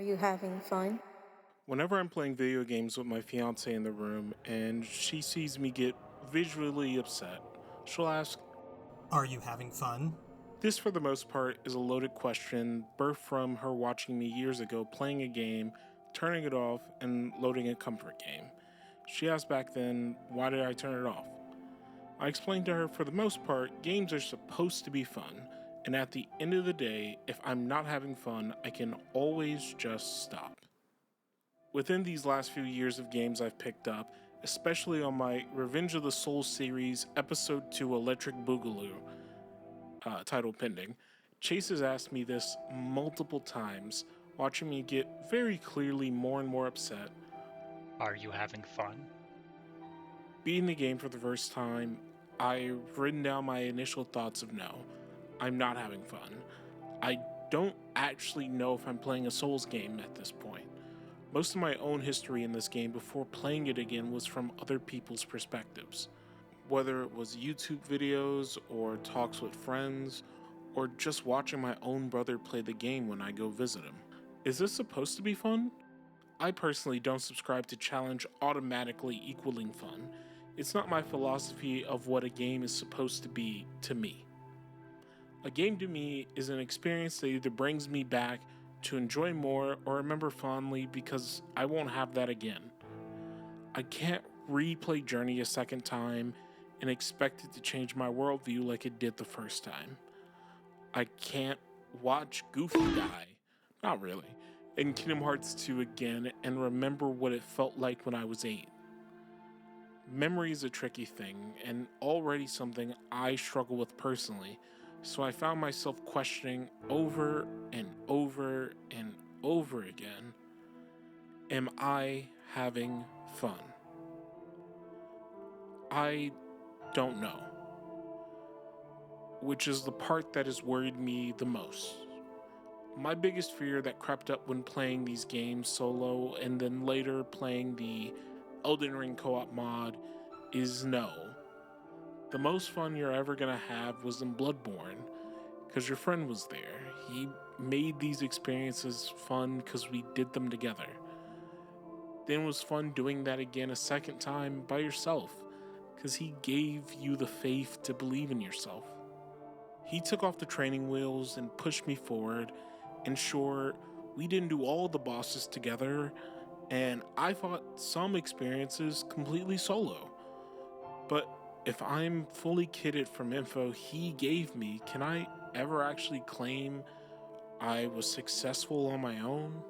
you having fun? Whenever I'm playing video games with my fiance in the room and she sees me get visually upset, she'll ask, Are you having fun? This for the most part is a loaded question birthed from her watching me years ago playing a game, turning it off, and loading a comfort game. She asked back then, why did I turn it off? I explained to her for the most part, games are supposed to be fun, and at the end of the day, if I'm not having fun, I can always just stop. Within these last few years of games I've picked up, especially on my Revenge of the Soul series Episode 2 Electric Boogaloo, title pending, Chase has asked me this multiple times, watching me get very clearly more and more upset. Are you having fun? Beating the game for the first time, I've written down my initial thoughts of no, I'm not having fun. I don't actually know if I'm playing a Souls game at this point. Most of my own history in this game before playing it again was from other people's perspectives. Whether it was YouTube videos or talks with friends, or just watching my own brother play the game when I go visit him. Is this supposed to be fun? I personally don't subscribe to challenge automatically equaling fun. It's not my philosophy of what a game is supposed to be to me. A game to me is an experience that either brings me back to enjoy more or remember fondly because I won't have that again. I can't replay Journey a second time and expect it to change my worldview like it did the first time. I can't watch Goofy die, not really, in Kingdom Hearts 2 again and remember what it felt like when I was 8. Memory is a tricky thing and already something I struggle with personally, so I found myself questioning over and over and over again, am I having fun? I don't know. Which is the part that has worried me the most. My biggest fear that crept up when playing these games solo and then later playing the Elden Ring co-op mod is no. The most fun you're ever gonna have was in Bloodborne, because your friend was there. He made these experiences fun because we did them together. Then it was fun doing that again a second time by yourself, because he gave you the faith to believe in yourself. He took off the training wheels and pushed me forward, and sure, we didn't do all the bosses together, and I fought some experiences completely solo. But if I'm fully kitted from info he gave me, can I ever actually claim I was successful on my own?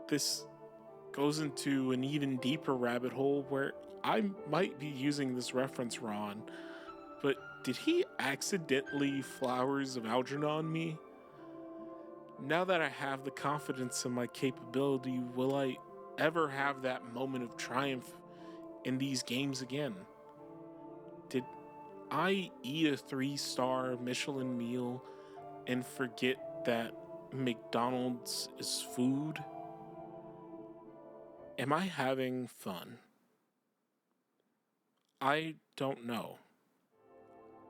This goes into an even deeper rabbit hole where I might be using this reference wrong, but did he accidentally Flowers of Algernon me? Now that I have the confidence in my capability, will I ever have that moment of triumph in these games again? Did I eat a 3-star Michelin meal and forget that McDonald's is food? Am I having fun? I don't know.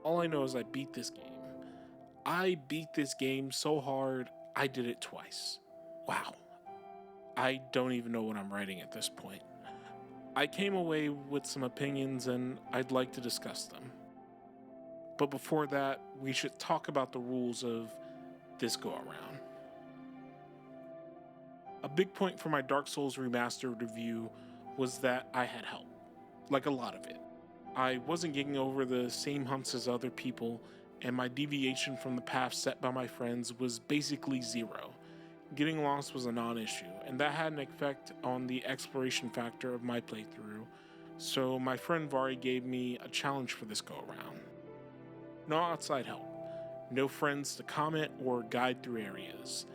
All I know is I beat this game. I beat this game so hard, I did it twice. Wow. I don't even know what I'm writing at this point. I came away with some opinions and I'd like to discuss them. But before that, we should talk about the rules of this go-around. A big point for my Dark Souls Remastered review was that I had help. Like a lot of it. I wasn't getting over the same humps as other people, and my deviation from the path set by my friends was basically zero. Getting lost was a non-issue, and that had an effect on the exploration factor of my playthrough, so my friend Vari gave me a challenge for this go-around. No outside help, no friends to comment or guide through areas.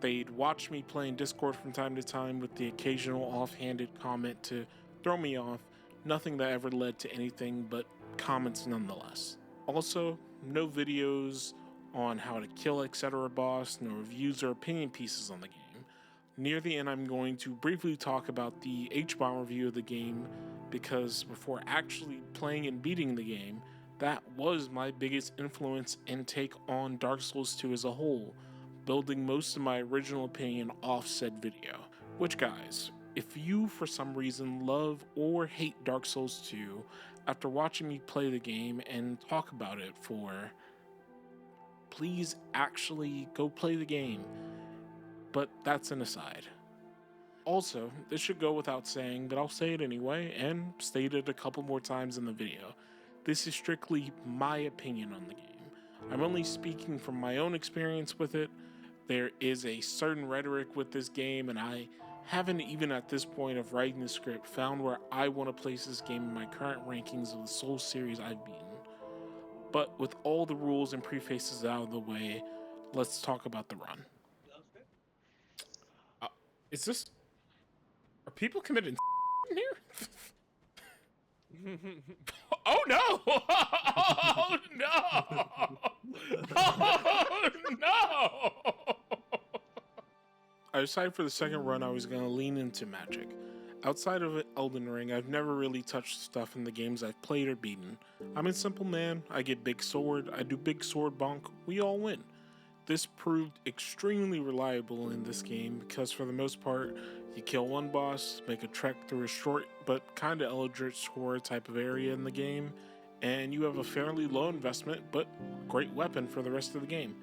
They'd watch me play in Discord from time to time with the occasional offhanded comment to throw me off, nothing that ever led to anything but comments nonetheless. Also, no videos on how to kill etc. boss, no reviews or opinion pieces on the game. Near the end, I'm going to briefly talk about the H-bomb review of the game because before actually playing and beating the game, that was my biggest influence and take on Dark Souls 2 as a whole. building most of my original opinion off said video. Which, guys, if you for some reason love or hate Dark Souls 2 after watching me play the game and talk about it for, please actually go play the game. But that's an aside. Also, this should go without saying, but I'll say it anyway and state it a couple more times in the video. This is strictly my opinion on the game. I'm only speaking from my own experience with it. There is a certain rhetoric with this game, and I haven't even at this point of writing the script found where I want to place this game in my current rankings of the Souls series I've beaten. But with all the rules and prefaces out of the way, let's talk about the run. Is this... Are people committing in here? Oh no! Oh no! Oh no! I decided for the second run I was going to lean into magic. Outside of Elden Ring, I've never really touched stuff in the games I've played or beaten. I'm a simple man, I get big sword, I do big sword bonk, we all win. This proved extremely reliable in this game because for the most part, you kill one boss, make a trek through a short but kinda eldritch horror type of area in the game, and you have a fairly low investment but great weapon for the rest of the game.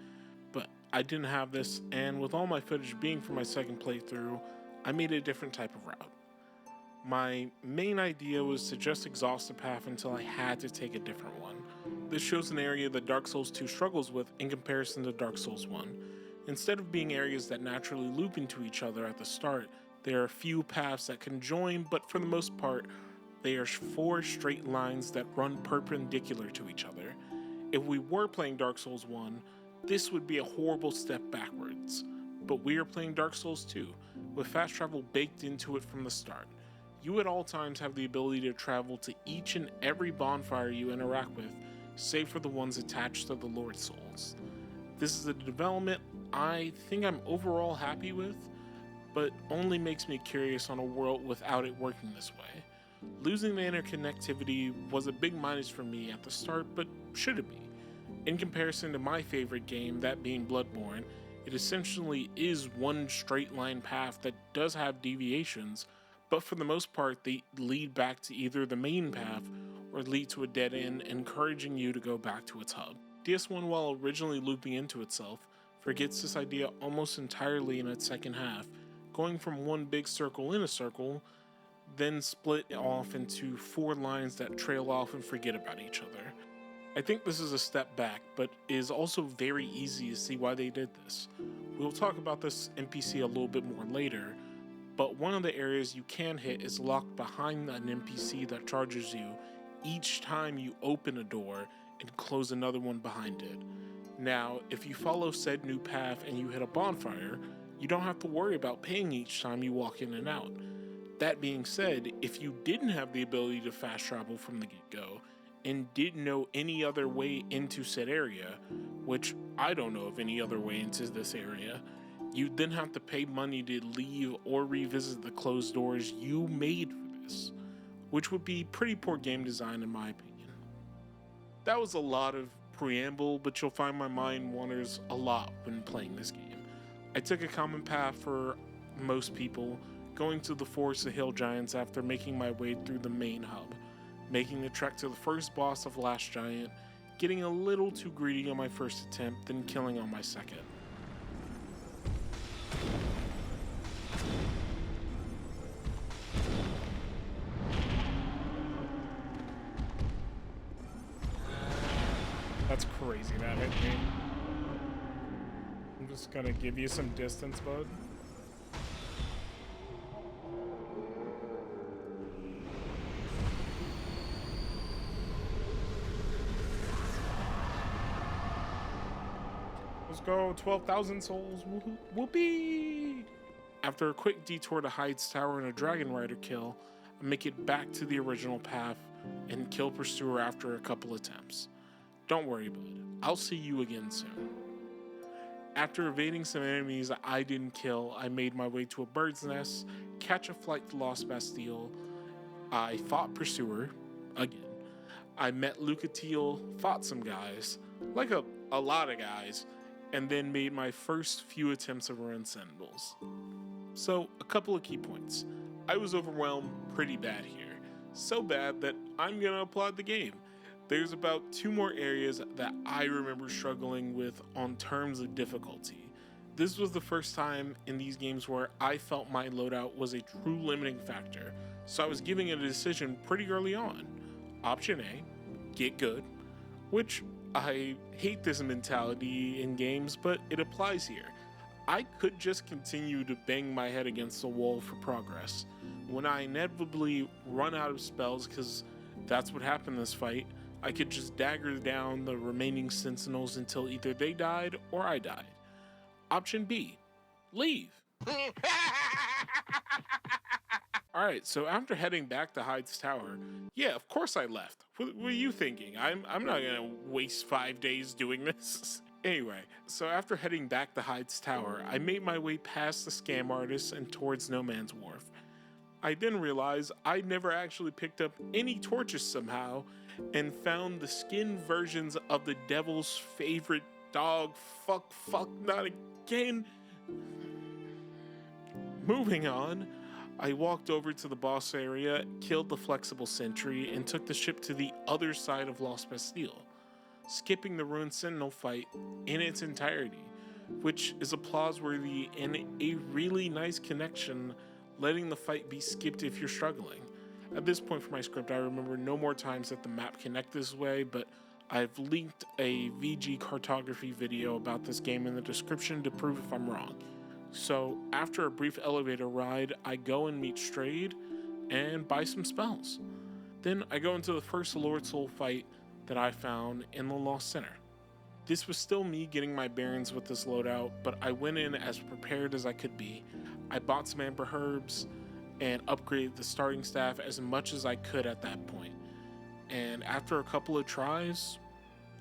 But I didn't have this, and with all my footage being for my second playthrough, I made a different type of route. My main idea was to just exhaust the path until I had to take a different one. This shows an area that Dark Souls 2 struggles with in comparison to Dark Souls 1. Instead of being areas that naturally loop into each other at the start, there are a few paths that can join, but for the most part, they are 4 straight lines that run perpendicular to each other. If we were playing Dark Souls 1, this would be a horrible step backwards. But we are playing Dark Souls 2, with fast travel baked into it from the start. You at all times have the ability to travel to each and every bonfire you interact with, save for the ones attached to the Lord Souls. This is a development I think I'm overall happy with, but only makes me curious on a world without it working this way. Losing the interconnectivity was a big minus for me at the start, but should it be? In comparison to my favorite game, that being Bloodborne, it essentially is one straight line path that does have deviations, but for the most part they lead back to either the main path or lead to a dead end, encouraging you to go back to its hub. DS1, while originally looping into itself, forgets this idea almost entirely in its second half, going from one big circle in a circle, then split off into 4 lines that trail off and forget about each other. I think this is a step back, but is also very easy to see why they did this. We'll talk about this NPC a little bit more later, but one of the areas you can hit is locked behind an NPC that charges you each time you open a door and close another one behind it. Now, if you follow said new path and you hit a bonfire, you don't have to worry about paying each time you walk in and out. That being said, if you didn't have the ability to fast travel from the get-go, and didn't know any other way into said area, which I don't know of any other way into this area, you'd then have to pay money to leave or revisit the closed doors you made for this, which would be pretty poor game design in my opinion. That was a lot of preamble, but you'll find my mind wanders a lot when playing this game. I took a common path for most people, going to the Forest of Hill Giants after making my way through the main hub, making the trek to the first boss of Last Giant, getting a little too greedy on my first attempt, then killing on my second. That's crazy, that hit me. I'm just gonna give you some distance, bud. Let's go, 12,000 souls, whoopee! After a quick detour to Hyde's Tower and a Dragon Rider kill, I make it back to the original path and kill Pursuer after a couple attempts. Don't worry, bud, I'll see you again soon. After evading some enemies I didn't kill, I made my way to a bird's nest, catch a flight to Lost Bastille. I fought Pursuer, again. I met Lucatiel, fought some guys, like a lot of guys, and then made my first few attempts of run sentinels. So, a couple of key points. I was overwhelmed pretty bad here. So bad that I'm gonna applaud the game. There's about 2 more areas that I remember struggling with on terms of difficulty. This was the first time in these games where I felt my loadout was a true limiting factor, so I was giving it a decision pretty early on. Option A, get good, which I hate this mentality in games, but it applies here. I could just continue to bang my head against the wall for progress. When I inevitably run out of spells, because that's what happened in this fight, I could just dagger down the remaining sentinels until either they died or I died. Option B, leave. Alright, so after heading back to Hyde's Tower, yeah, of course I left. What were you thinking? I'm not gonna waste 5 days doing this. Anyway, so after heading back to Hyde's Tower, I made my way past the scam artist and towards No Man's Wharf. I then realized I never actually picked up any torches somehow and found the skin versions of the devil's favorite dog. Fuck, not again. Moving on, I walked over to the boss area, killed the flexible sentry, and took the ship to the other side of Lost Bastille, skipping the Ruined Sentinel fight in its entirety, which is applause-worthy and a really nice connection, letting the fight be skipped if you're struggling. At this point for my script, I remember no more times that the map connect this way, but I've linked a VG cartography video about this game in the description to prove if I'm wrong. So after a brief elevator ride, I go and meet Strayed and buy some spells. Then I go into the first Lord Soul fight that I found in the Lost Center. This was still me getting my bearings with this loadout, but I went in as prepared as I could be. I bought some amber herbs and upgraded the starting staff as much as I could at that point. And after a couple of tries,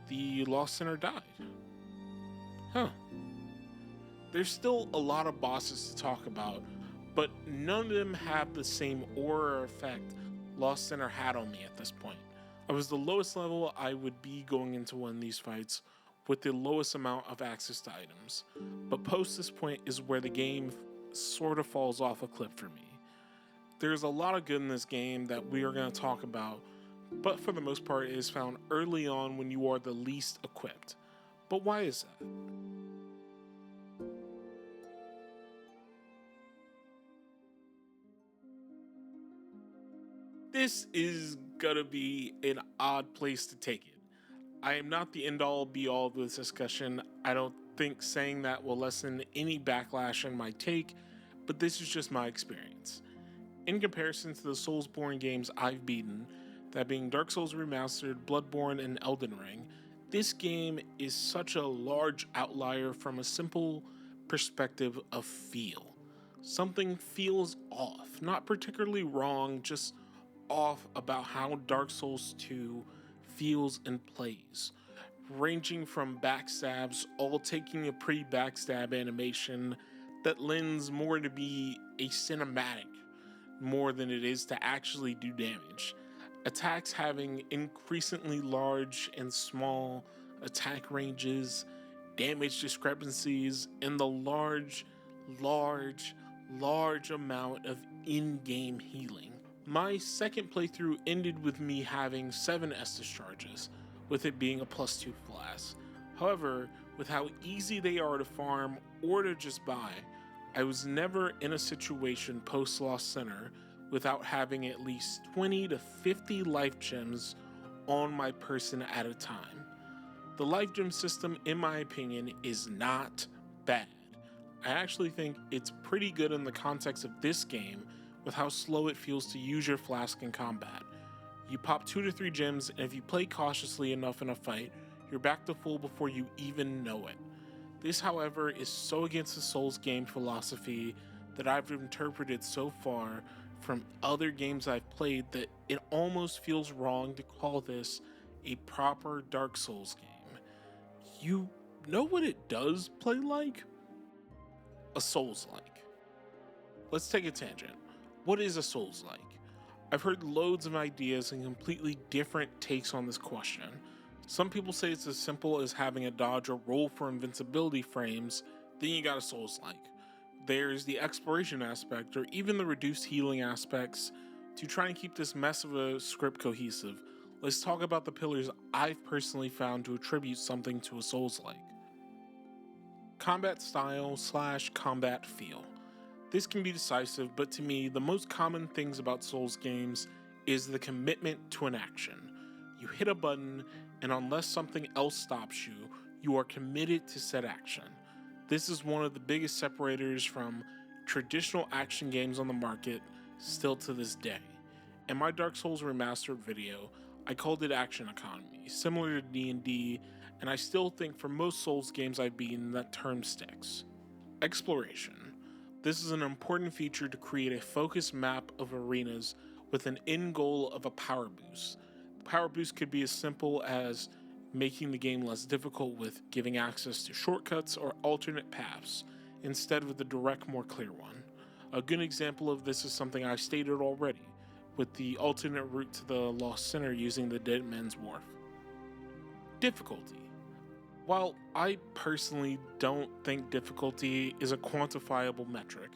the Lost Center died. Huh. There's still a lot of bosses to talk about, but none of them have the same aura or effect Lost Center had on me at this point. I was the lowest level I would be going into one of these fights with the lowest amount of access to items, but post this point is where the game sort of falls off a cliff for me. There's a lot of good in this game that we are going to talk about, but for the most part it is found early on when you are the least equipped. But why is that? This is gonna be an odd place to take it. I am not the end-all be-all of this discussion. I don't think saying that will lessen any backlash in my take, but this is just my experience. In comparison to the Soulsborne games I've beaten, that being Dark Souls Remastered, Bloodborne, and Elden Ring, this game is such a large outlier from a simple perspective of feel. Something feels off, not particularly wrong, just off about how Dark Souls 2 feels and plays, ranging from backstabs, all taking a pre-backstab animation that lends more to be a cinematic more than it is to actually do damage. Attacks having increasingly large and small attack ranges, damage discrepancies, and the large amount of in-game healing. My second playthrough ended with me having 7 Estus charges, with it being a +2 class. However, with how easy they are to farm or to just buy, I was never in a situation post Lost Center without having at least 20 to 50 life gems on my person at a time. The life gem system, in my opinion, is not bad. I actually think it's pretty good in the context of this game with how slow it feels to use your flask in combat. You pop 2 to 3 gems, and if you play cautiously enough in a fight, you're back to full before you even know it. This, however, is so against the Souls game philosophy that I've interpreted so far from other games I've played that it almost feels wrong to call this a proper Dark Souls game. You know what it does play like? A Souls-like. Let's take a tangent. What is a Souls-like? I've heard loads of ideas and completely different takes on this question. Some people say it's as simple as having a dodge or roll for invincibility frames, then you got a Souls-like. There's the exploration aspect, or even the reduced healing aspects, to try and keep this mess of a script cohesive. Let's talk about the pillars I've personally found to attribute something to a Souls-like. Combat style / combat feel. This can be decisive, but to me, the most common things about Souls games is the commitment to an action. You hit a button, and unless something else stops you, you are committed to said action. This is one of the biggest separators from traditional action games on the market, still to this day. In my Dark Souls Remastered video, I called it action economy, similar to D&D, and I still think for most Souls games I've beaten that term sticks. Exploration. This is an important feature to create a focused map of arenas with an end goal of a power boost. The power boost could be as simple as making the game less difficult with giving access to shortcuts or alternate paths, instead of the direct, more clear one. A good example of this is something I stated already, with the alternate route to the Lost Center using the Dead Man's Wharf. Difficulty. While I personally don't think difficulty is a quantifiable metric,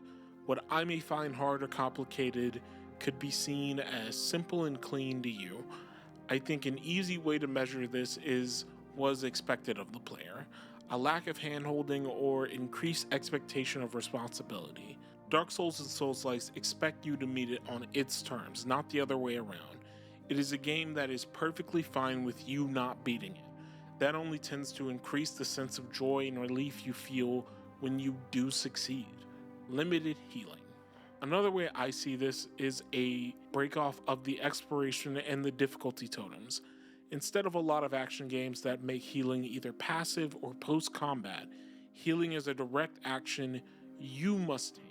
what I may find hard or complicated could be seen as simple and clean to you. I think an easy way to measure this is was expected of the player, a lack of handholding or increased expectation of responsibility. Dark Souls and Souls-likes expect you to meet it on its terms, not the other way around. It is a game that is perfectly fine with you not beating it. That only tends to increase the sense of joy and relief you feel when you do succeed. Limited healing. Another way I see this is a break-off of the exploration and the difficulty totems. Instead of a lot of action games that make healing either passive or post-combat, healing is a direct action you must take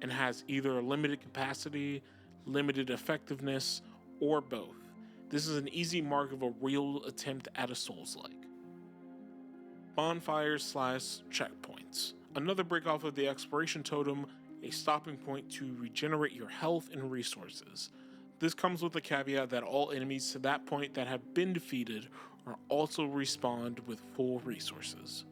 and has either a limited capacity, limited effectiveness, or both. This is an easy mark of a real attempt at a Souls-like. Bonfires / checkpoints. Another break-off of the exploration totem, a stopping point to regenerate your health and resources. This comes with the caveat that all enemies to that point that have been defeated are also respawned with full resources.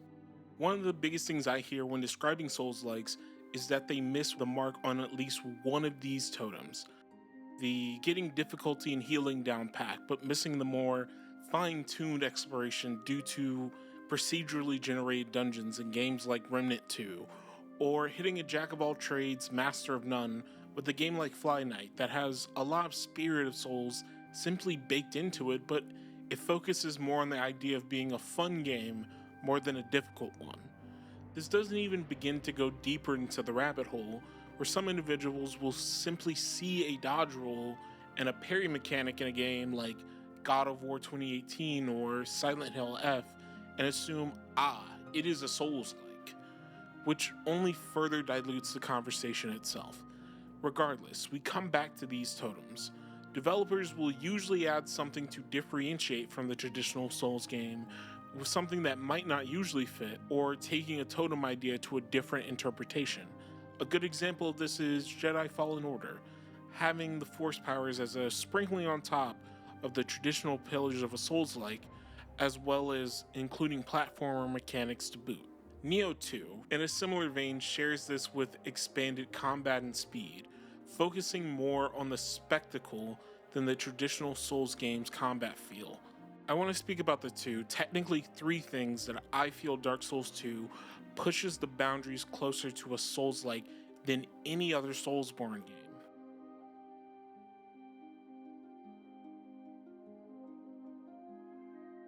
One of the biggest things I hear when describing Souls-likes is that they miss the mark on at least one of these totems. The getting difficulty and healing down pat, but missing the more fine-tuned exploration due to procedurally generated dungeons in games like Remnant 2, or hitting a jack-of-all-trades, master of none with a game like Fly Night that has a lot of Spirit of Souls simply baked into it, but it focuses more on the idea of being a fun game more than a difficult one. This doesn't even begin to go deeper into the rabbit hole, where some individuals will simply see a dodge roll and a parry mechanic in a game like God of War 2018 or Silent Hill F and assume, it is a Souls-like, which only further dilutes the conversation itself. Regardless, we come back to these totems. Developers will usually add something to differentiate from the traditional Souls game with something that might not usually fit, or taking a totem idea to a different interpretation. A good example of this is Jedi Fallen Order, having the Force powers as a sprinkling on top of the traditional pillars of a Souls-like, as well as including platformer mechanics to boot. Nioh 2, in a similar vein, shares this with expanded combat and speed, focusing more on the spectacle than the traditional Souls game's combat feel. I want to speak about the two, technically three things that I feel Dark Souls 2 pushes the boundaries closer to a Souls-like than any other Soulsborne game.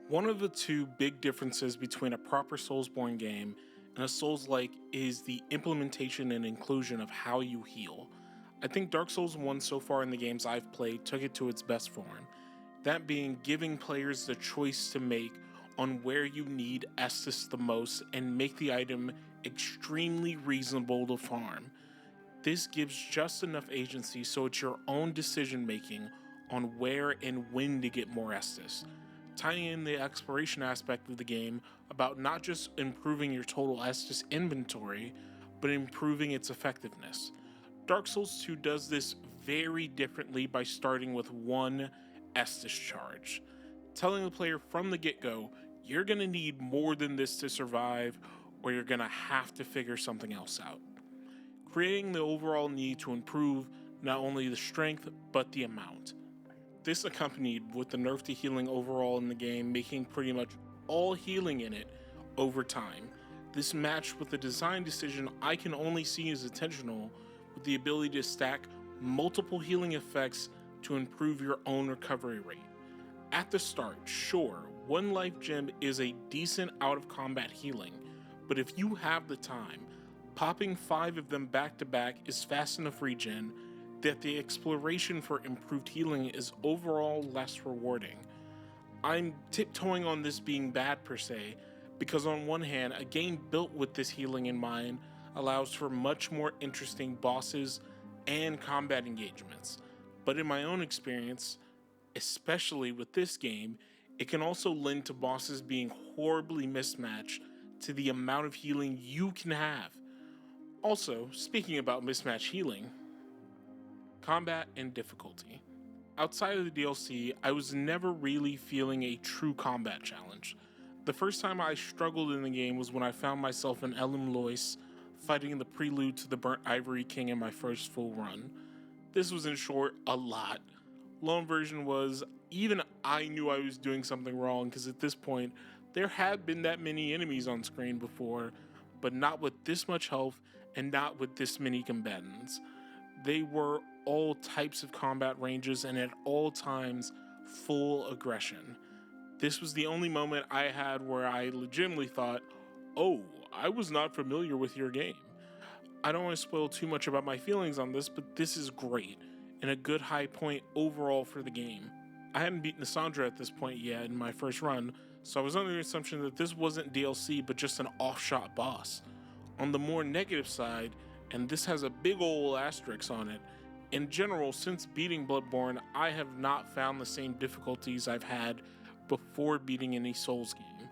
One of the two big differences between a proper Soulsborne game and a Souls-like is the implementation and inclusion of how you heal. I think Dark Souls 1 so far in the games I've played took it to its best form, that being giving players the choice to make on where you need Estus the most and make the item extremely reasonable to farm. This gives just enough agency so it's your own decision making on where and when to get more Estus, tying in the exploration aspect of the game about not just improving your total Estus inventory, but improving its effectiveness. Dark Souls 2 does this very differently by starting with one Estus charge. telling the player from the get-go, you're going to need more than this to survive, or you're going to have to figure something else out. Creating the overall need to improve not only the strength, but the amount. This accompanied with the nerf to healing overall in the game, making pretty much all healing in it over time. This matched with a design decision I can only see as intentional, with the ability to stack multiple healing effects to improve your own recovery rate. At the start, sure, one life gem is a decent out of combat healing, but if you have the time, popping 5 of them back to back is fast enough regen that the exploration for improved healing is overall less rewarding. I'm tiptoeing on this being bad per se, because on one hand, a game built with this healing in mind allows for much more interesting bosses and combat engagements. But in my own experience, especially with this game, it can also lend to bosses being horribly mismatched to the amount of healing you can have. Also, speaking about mismatched healing, combat and difficulty. Outside of the DLC, I was never really feeling a true combat challenge. The first time I struggled in the game was when I found myself in LouisF fighting the prelude to the Burnt Ivory King in my first full run. This was, in short, a lot. Long version was, even I knew I was doing something wrong, because at this point, there had been that many enemies on screen before, but not with this much health and not with this many combatants. They were all types of combat ranges and at all times full aggression. This was the only moment I had where I legitimately thought, oh, I was not familiar with your game. I don't want to spoil too much about my feelings on this, but this is great and a good high point overall for the game. I hadn't beaten Cassandra at this point yet in my first run, so I was under the assumption that this wasn't DLC but just an off-shot boss. On the more negative side, and this has a big ol' asterisk on it, in general, since beating Bloodborne, I have not found the same difficulties I've had before beating any Souls game.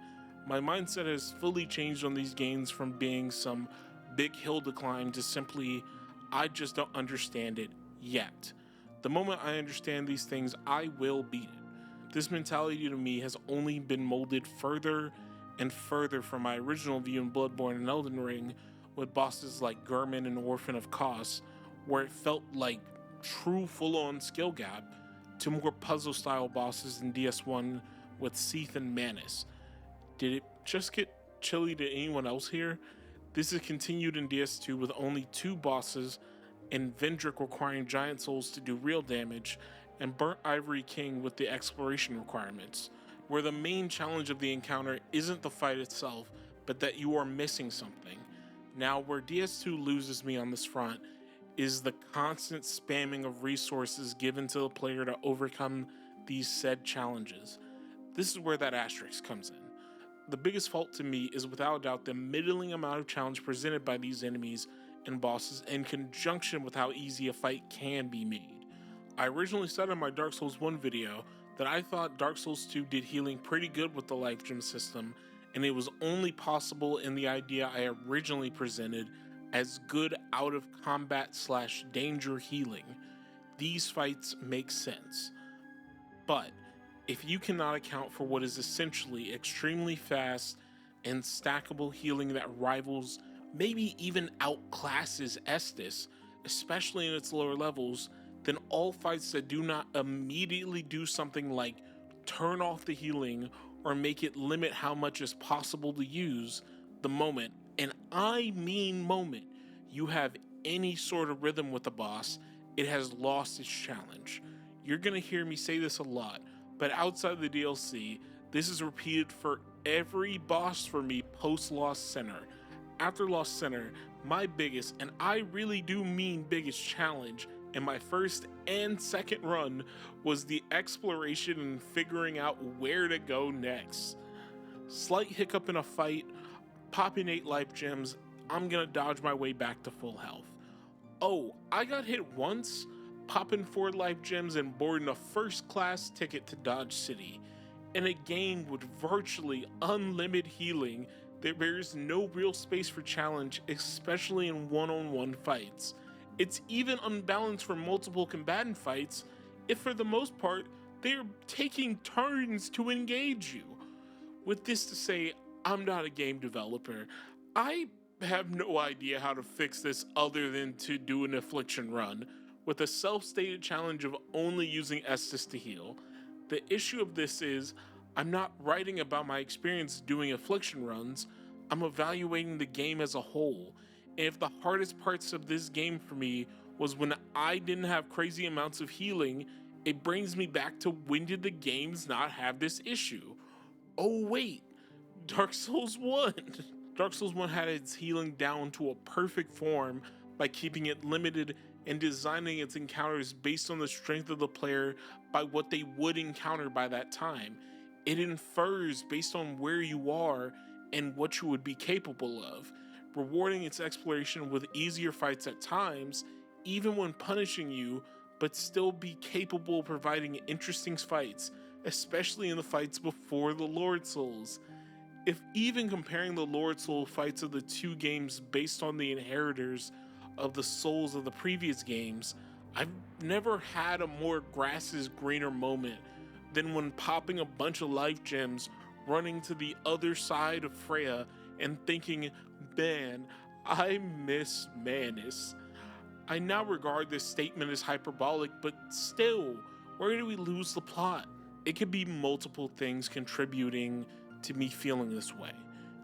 My mindset has fully changed on these games from being some big hill to climb to simply, I just don't understand it yet. The moment I understand these things, I will beat it. This mentality to me has only been molded further and further from my original view in Bloodborne and Elden Ring, with bosses like Gurman and Orphan of Kos, where it felt like true full-on skill gap, to more puzzle-style bosses in DS1 with Seath and Manus. Did it just get chilly to anyone else here? This is continued in DS2 with only 2 bosses, and Vendrick requiring giant souls to do real damage, and Burnt Ivory King with the exploration requirements, where the main challenge of the encounter isn't the fight itself, but that you are missing something. Now, where DS2 loses me on this front is the constant spamming of resources given to the player to overcome these said challenges. This is where that asterisk comes in. The biggest fault to me is without a doubt the middling amount of challenge presented by these enemies and bosses in conjunction with how easy a fight can be made. I originally said in my Dark Souls 1 video that I thought Dark Souls 2 did healing pretty good with the life gem system, and it was only possible in the idea I originally presented as good out of combat / danger healing. These fights make sense. But if you cannot account for what is essentially extremely fast and stackable healing that rivals, maybe even outclasses Estus, especially in its lower levels, then all fights that do not immediately do something like turn off the healing or make it limit how much is possible to use the moment, and I mean moment, you have any sort of rhythm with the boss, it has lost its challenge. You're gonna hear me say this a lot, but outside of the DLC, this is repeated for every boss for me post Lost Center. After Lost Center, my biggest, and I really do mean biggest challenge in my first and second run was the exploration and figuring out where to go next. Slight hiccup in a fight, popping 8 life gems, I'm gonna dodge my way back to full health. Oh, I got hit once, popping 4 life gems and boarding a first class ticket to Dodge City. In a game with virtually unlimited healing, there is no real space for challenge, especially in one-on-one fights. It's even unbalanced for multiple combatant fights, if for the most part, They're taking turns to engage you. With this to say, I'm not a game developer. I have no idea how to fix this other than to do an affliction run, with a self-stated challenge of only using Estus to heal. The issue of this is, I'm not writing about my experience doing affliction runs, I'm evaluating the game as a whole. And if the hardest parts of this game for me was when I didn't have crazy amounts of healing, it brings me back to when did the games not have this issue? Oh wait, Dark Souls 1. Dark Souls 1 had its healing down to a perfect form by keeping it limited and designing its encounters based on the strength of the player by what they would encounter by that time. It infers based on where you are and what you would be capable of, rewarding its exploration with easier fights at times, even when punishing you, but still be capable of providing interesting fights, especially in the fights before the Lord Souls. If even comparing the Lord Soul fights of the two games based on the inheritors of the souls of the previous games, I've never had a more grass is greener moment than when popping a bunch of life gems, running to the other side of Freya, and thinking, man, I miss Manus. I now regard this statement as hyperbolic, but still, where do we lose the plot? It could be multiple things contributing to me feeling this way,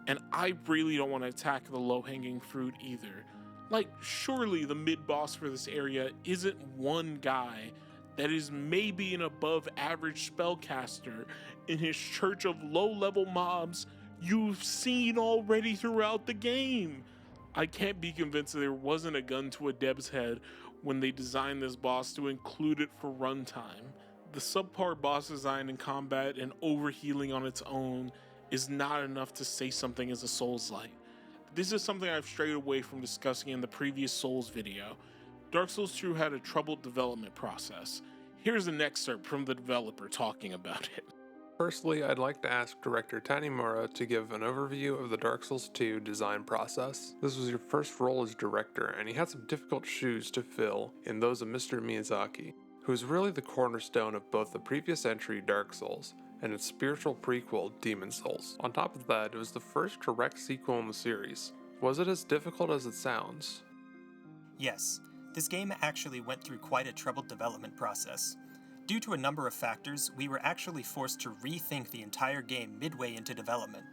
and I really don't want to attack the low-hanging fruit either. Like, surely the mid-boss for this area isn't one guy that is maybe an above-average spellcaster in his church of low-level mobs you've seen already throughout the game. I can't be convinced that there wasn't a gun to a Deb's head when they designed this boss to include it for runtime. The subpar boss design in combat and overhealing on its own is not enough to say something as a Souls-like. This is something I've strayed away from discussing in the previous Souls video. Dark Souls 2 had a troubled development process. Here's an excerpt from the developer talking about it. Firstly, I'd like to ask Director Tanimura to give an overview of the Dark Souls 2 design process. This was your first role as director, and he had some difficult shoes to fill in those of Mr. Miyazaki, who is really the cornerstone of both the previous entry, Dark Souls, and its spiritual prequel, Demon Souls. On top of that, it was the first direct sequel in the series. Was it as difficult as it sounds? Yes, this game actually went through quite a troubled development process. Due to a number of factors, we were actually forced to rethink the entire game midway into development.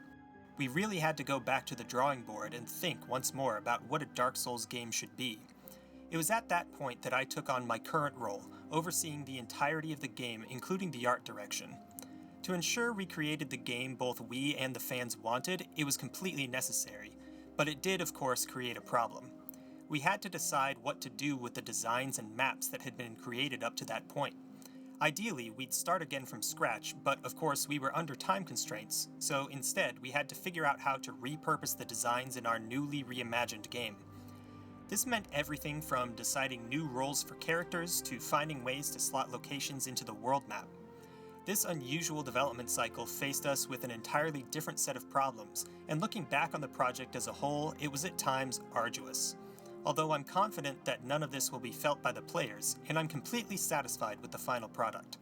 We really had to go back to the drawing board and think once more about what a Dark Souls game should be. It was at that point that I took on my current role, overseeing the entirety of the game, including the art direction. To ensure we created the game both we and the fans wanted, it was completely necessary, but it did of course create a problem. We had to decide what to do with the designs and maps that had been created up to that point. Ideally, we'd start again from scratch, but of course we were under time constraints, so instead we had to figure out how to repurpose the designs in our newly reimagined game. This meant everything from deciding new roles for characters to finding ways to slot locations into the world map. This unusual development cycle faced us with an entirely different set of problems, and looking back on the project as a whole, it was at times arduous. Although I'm confident that none of this will be felt by the players, and I'm completely satisfied with the final product.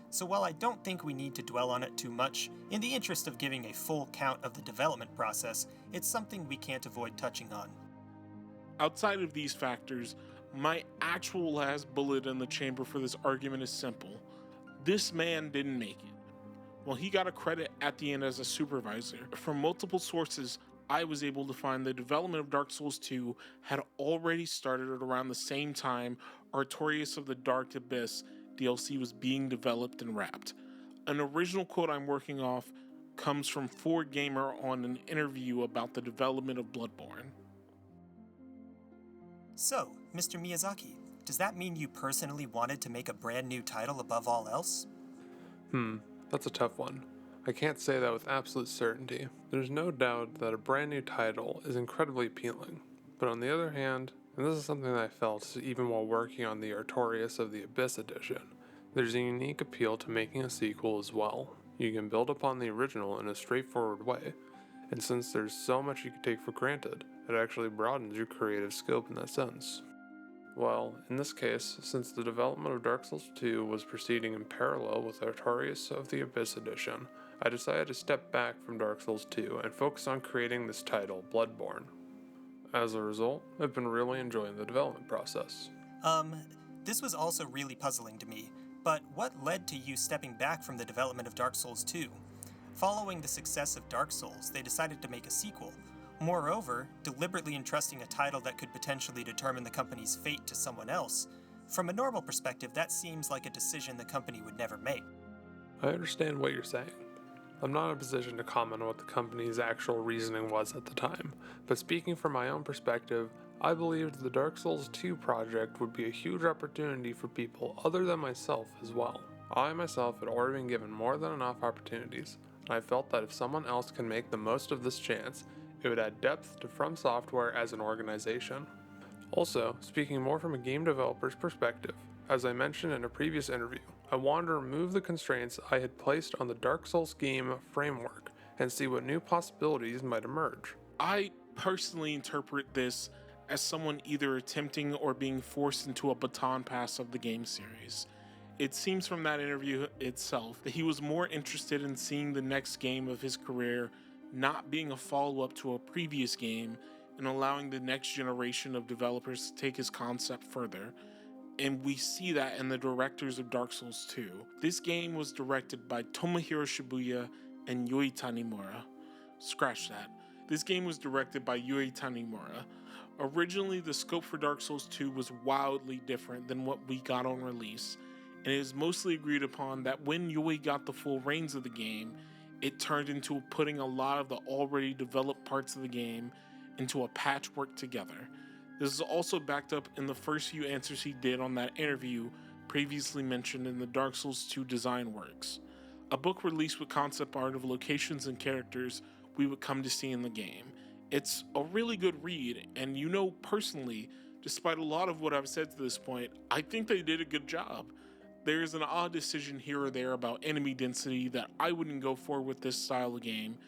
So while I don't think we need to dwell on it too much, in the interest of giving a full count of the development process, it's something we can't avoid touching on. Outside of these factors, my actual last bullet in the chamber for this argument is simple. This man didn't make it. Well, he got a credit at the end as a supervisor. From multiple sources, I was able to find the development of Dark Souls 2 had already started at around the same time Artorias of the Dark Abyss DLC was being developed and wrapped. An original quote I'm working off comes from 4Gamer on an interview about the development of Bloodborne. So, Mr. Miyazaki, does that mean you personally wanted to make a brand new title above all else? That's a tough one. I can't say that with absolute certainty. There's no doubt that a brand new title is incredibly appealing. But on the other hand, and this is something that I felt even while working on the Artorias of the Abyss edition, there's a unique appeal to making a sequel as well. You can build upon the original in a straightforward way, and since there's so much you can take for granted, it actually broadens your creative scope in that sense. Well, in this case, since the development of Dark Souls 2 was proceeding in parallel with Artorias of the Abyss edition, I decided to step back from Dark Souls 2 and focus on creating this title, Bloodborne. As a result, I've been really enjoying the development process. This was also really puzzling to me, but what led to you stepping back from the development of Dark Souls 2? Following the success of Dark Souls, they decided to make a sequel. Moreover, deliberately entrusting a title that could potentially determine the company's fate to someone else. From a normal perspective, that seems like a decision the company would never make. I understand what you're saying. I'm not in a position to comment on what the company's actual reasoning was at the time, but speaking from my own perspective, I believed the Dark Souls 2 project would be a huge opportunity for people other than myself as well. I myself had already been given more than enough opportunities, and I felt that if someone else can make the most of this chance, it would add depth to From Software as an organization. Also, speaking more from a game developer's perspective, as I mentioned in a previous interview, I wanted to remove the constraints I had placed on the Dark Souls game framework and see what new possibilities might emerge. I personally interpret this as someone either attempting or being forced into a baton pass of the game series. It seems from that interview itself that he was more interested in seeing the next game of his career not being a follow-up to a previous game and allowing the next generation of developers to take his concept further. And we see that in the directors of Dark Souls 2. This game was directed by Tomohiro Shibuya and Yui Tanimura. Scratch that. This game was directed by Yui Tanimura. Originally, the scope for Dark Souls 2 was wildly different than what we got on release, and it is mostly agreed upon that when Yui got the full reins of the game, it turned into putting a lot of the already developed parts of the game into a patchwork together. This is also backed up in the first few answers he did on that interview previously mentioned in the Dark Souls 2 design works, a book released with concept art of locations and characters we would come to see in the game. It's a really good read, and personally, despite a lot of what I've said to this point, I think they did a good job. There is an odd decision here or there about enemy density that I wouldn't go for with this style of game.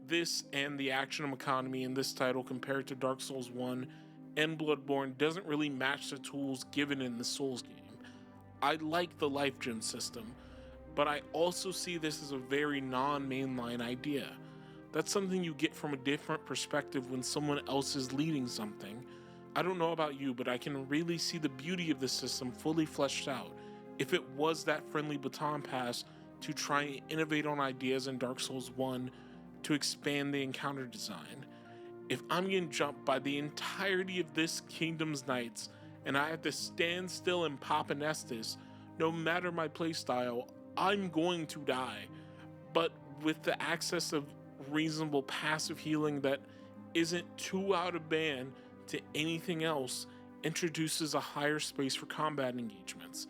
This and the action economy in this title compared to Dark Souls 1 and Bloodborne doesn't really match the tools given in the Souls game. I like the life gem system, but I also see this as a very non-mainline idea. That's something you get from a different perspective when someone else is leading something. I don't know about you, but I can really see the beauty of the system fully fleshed out if it was that friendly baton pass to try and innovate on ideas in Dark Souls 1 to expand the encounter design. If I'm getting jumped by the entirety of this Kingdom's Knights and I have to stand still and pop an Estus, no matter my playstyle, I'm going to die. But with the access of reasonable passive healing that isn't too out of band to anything else, introduces a higher space for combat engagements.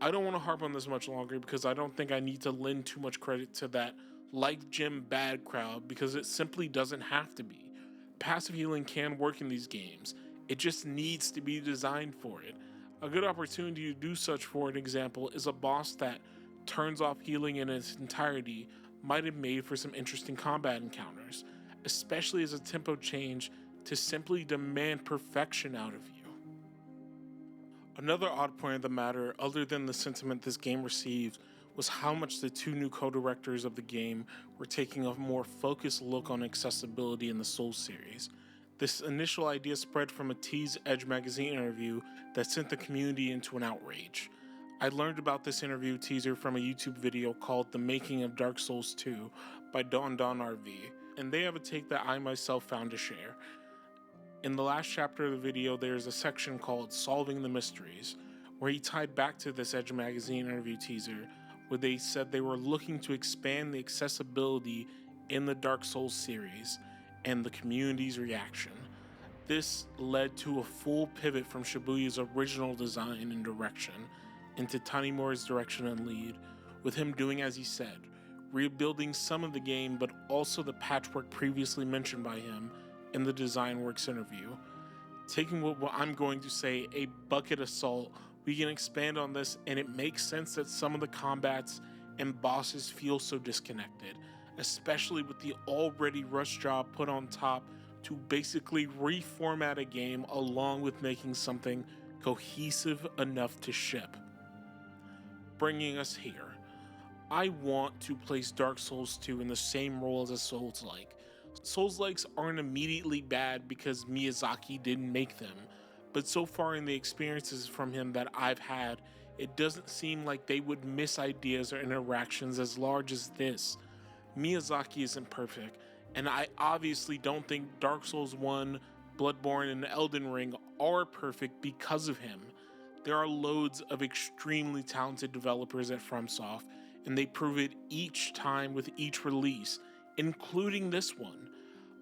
I don't want to harp on this much longer because I don't think I need to lend too much credit to that life gem bad crowd, because it simply doesn't have to be. Passive healing can work in these games. It just needs to be designed for it. A good opportunity to do such, for an example, is a boss that turns off healing in its entirety might have made for some interesting combat encounters, especially as a tempo change to simply demand perfection out of you. Another odd point of the matter, other than the sentiment this game received, was how much the two new co-directors of the game were taking a more focused look on accessibility in the Souls series. This initial idea spread from a Tease Edge magazine interview that sent the community into an outrage. I learned about this interview teaser from a YouTube video called The Making of Dark Souls 2 by Don RV, and they have a take that I myself found to share. In the last chapter of the video, there is a section called Solving the Mysteries, where he tied back to this Edge magazine interview teaser, where they said they were looking to expand the accessibility in the Dark Souls series and the community's reaction. This led to a full pivot from Shibuya's original design and direction into Tanimura's direction and lead, with him doing as he said, rebuilding some of the game but also the patchwork previously mentioned by him in the Design Works interview. Taking what I'm going to say a bucket of salt, we can expand on this, and it makes sense that some of the combats and bosses feel so disconnected, especially with the already rushed job put on top to basically reformat a game along with making something cohesive enough to ship. Bringing us here, I want to place Dark Souls 2 in the same role as a Souls-like. Souls-likes aren't immediately bad because Miyazaki didn't make them, but so far in the experiences from him that I've had, it doesn't seem like they would miss ideas or interactions as large as this. Miyazaki isn't perfect, and I obviously don't think Dark Souls 1, Bloodborne, and Elden Ring are perfect because of him. There are loads of extremely talented developers at FromSoft, and they prove it each time with each release, including this one.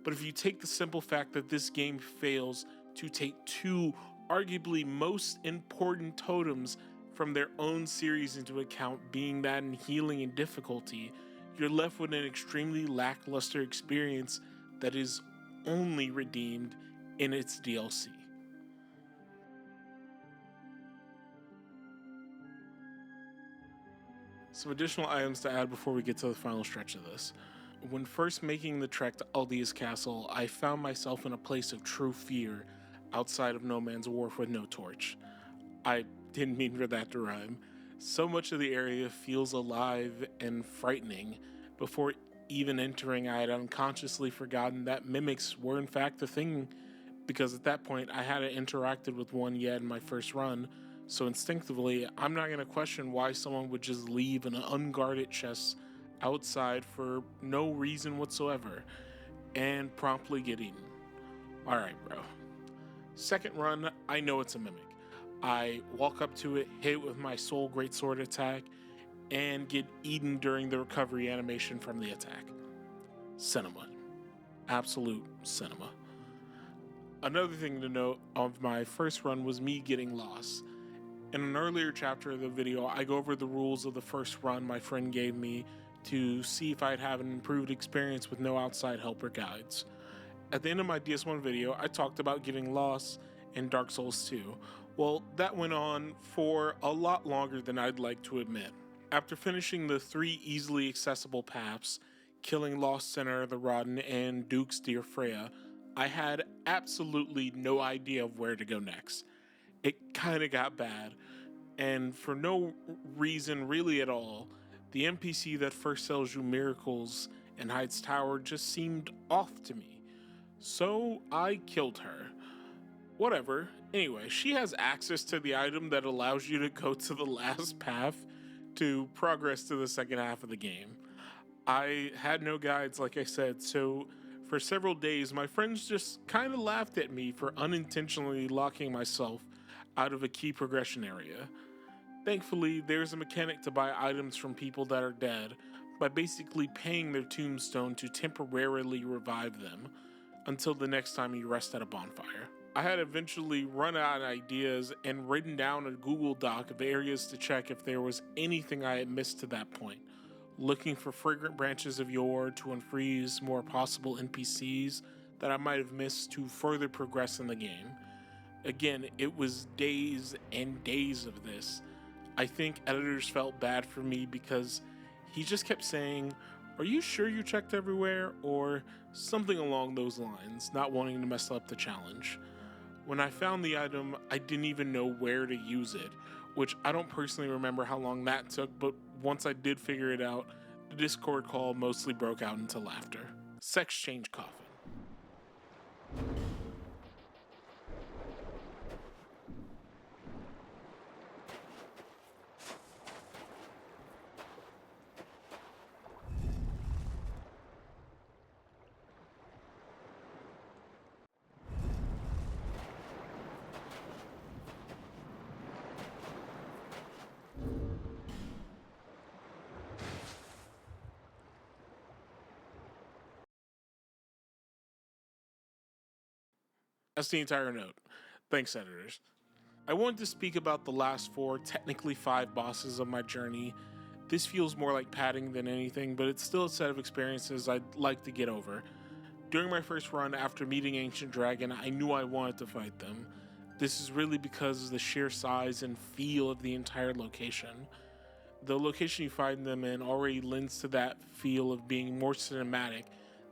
But if you take the simple fact that this game fails to take two arguably most important totems from their own series into account, being that in healing and difficulty, you're left with an extremely lackluster experience that is only redeemed in its DLC. Some additional items to add before we get to the final stretch of this. When first making the trek to Aldia's castle, I found myself in a place of true fear outside of No Man's Wharf with no torch. I didn't mean for that to rhyme. So much of the area feels alive and frightening. Before even entering, I had unconsciously forgotten that mimics were in fact a thing, because at that point I hadn't interacted with one yet in my first run, so instinctively I'm not going to question why someone would just leave an unguarded chest outside for no reason whatsoever and promptly get eaten. Alright, bro. Second run, I know it's a mimic. I walk up to it, hit it with my soul greatsword attack, and get eaten during the recovery animation from the attack. Cinema. Absolute cinema. Another thing to note of my first run was me getting lost. In an earlier chapter of the video, I go over the rules of the first run my friend gave me to see if I'd have an improved experience with no outside help or guides. At the end of my DS1 video, I talked about getting lost in Dark Souls 2. Well, that went on for a lot longer than I'd like to admit. After finishing the 3 easily accessible paths, killing Lost Center, the Rodden, and Duke's Dear Freya, I had absolutely no idea of where to go next. It kinda got bad, and for no reason really at all, the NPC that first sells you miracles in Heights Tower just seemed off to me. So I killed her. Whatever. Anyway, she has access to the item that allows you to go to the last path to progress to the second half of the game. I had no guides, like I said, so for several days my friends just kind of laughed at me for unintentionally locking myself out of a key progression area. Thankfully, there's a mechanic to buy items from people that are dead by basically paying their tombstone to temporarily revive them until the next time you rest at a bonfire. I had eventually run out of ideas and written down a Google Doc of areas to check if there was anything I had missed to that point, looking for fragrant branches of yore to unfreeze more possible NPCs that I might have missed to further progress in the game. Again, it was days and days of this. I think editors felt bad for me because he just kept saying, "Are you sure you checked everywhere?" or something along those lines, not wanting to mess up the challenge. When I found the item, I didn't even know where to use it, which I don't personally remember how long that took, but once I did figure it out, the Discord call mostly broke out into laughter. Sex change coffin. That's the entire note. Thanks, editors. I wanted to speak about the last 4, technically 5 bosses of my journey. This feels more like padding than anything, but it's still a set of experiences I'd like to get over. During my first run after meeting Ancient Dragon, I knew I wanted to fight them. This is really because of the sheer size and feel of the entire location. The location you find them in already lends to that feel of being more cinematic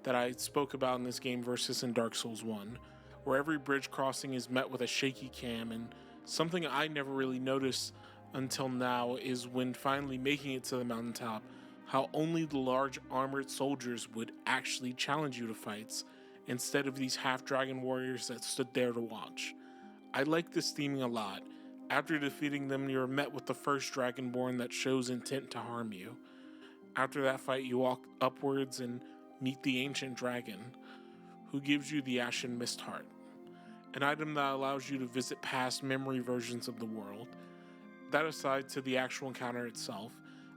that I spoke about in this game versus in Dark Souls 1, where every bridge crossing is met with a shaky cam and Something I never really noticed until now is when finally making it to the mountaintop, how only the large armored soldiers would actually challenge you to fights, instead of these half-dragon warriors that stood there to watch. I like this theming a lot. After defeating them, you're met with the first dragonborn that shows intent to harm you. After that fight, you walk upwards and meet the ancient dragon, who gives you the Ashen Mist Heart, an item that allows you to visit past memory versions of the world. That aside, to the actual encounter itself,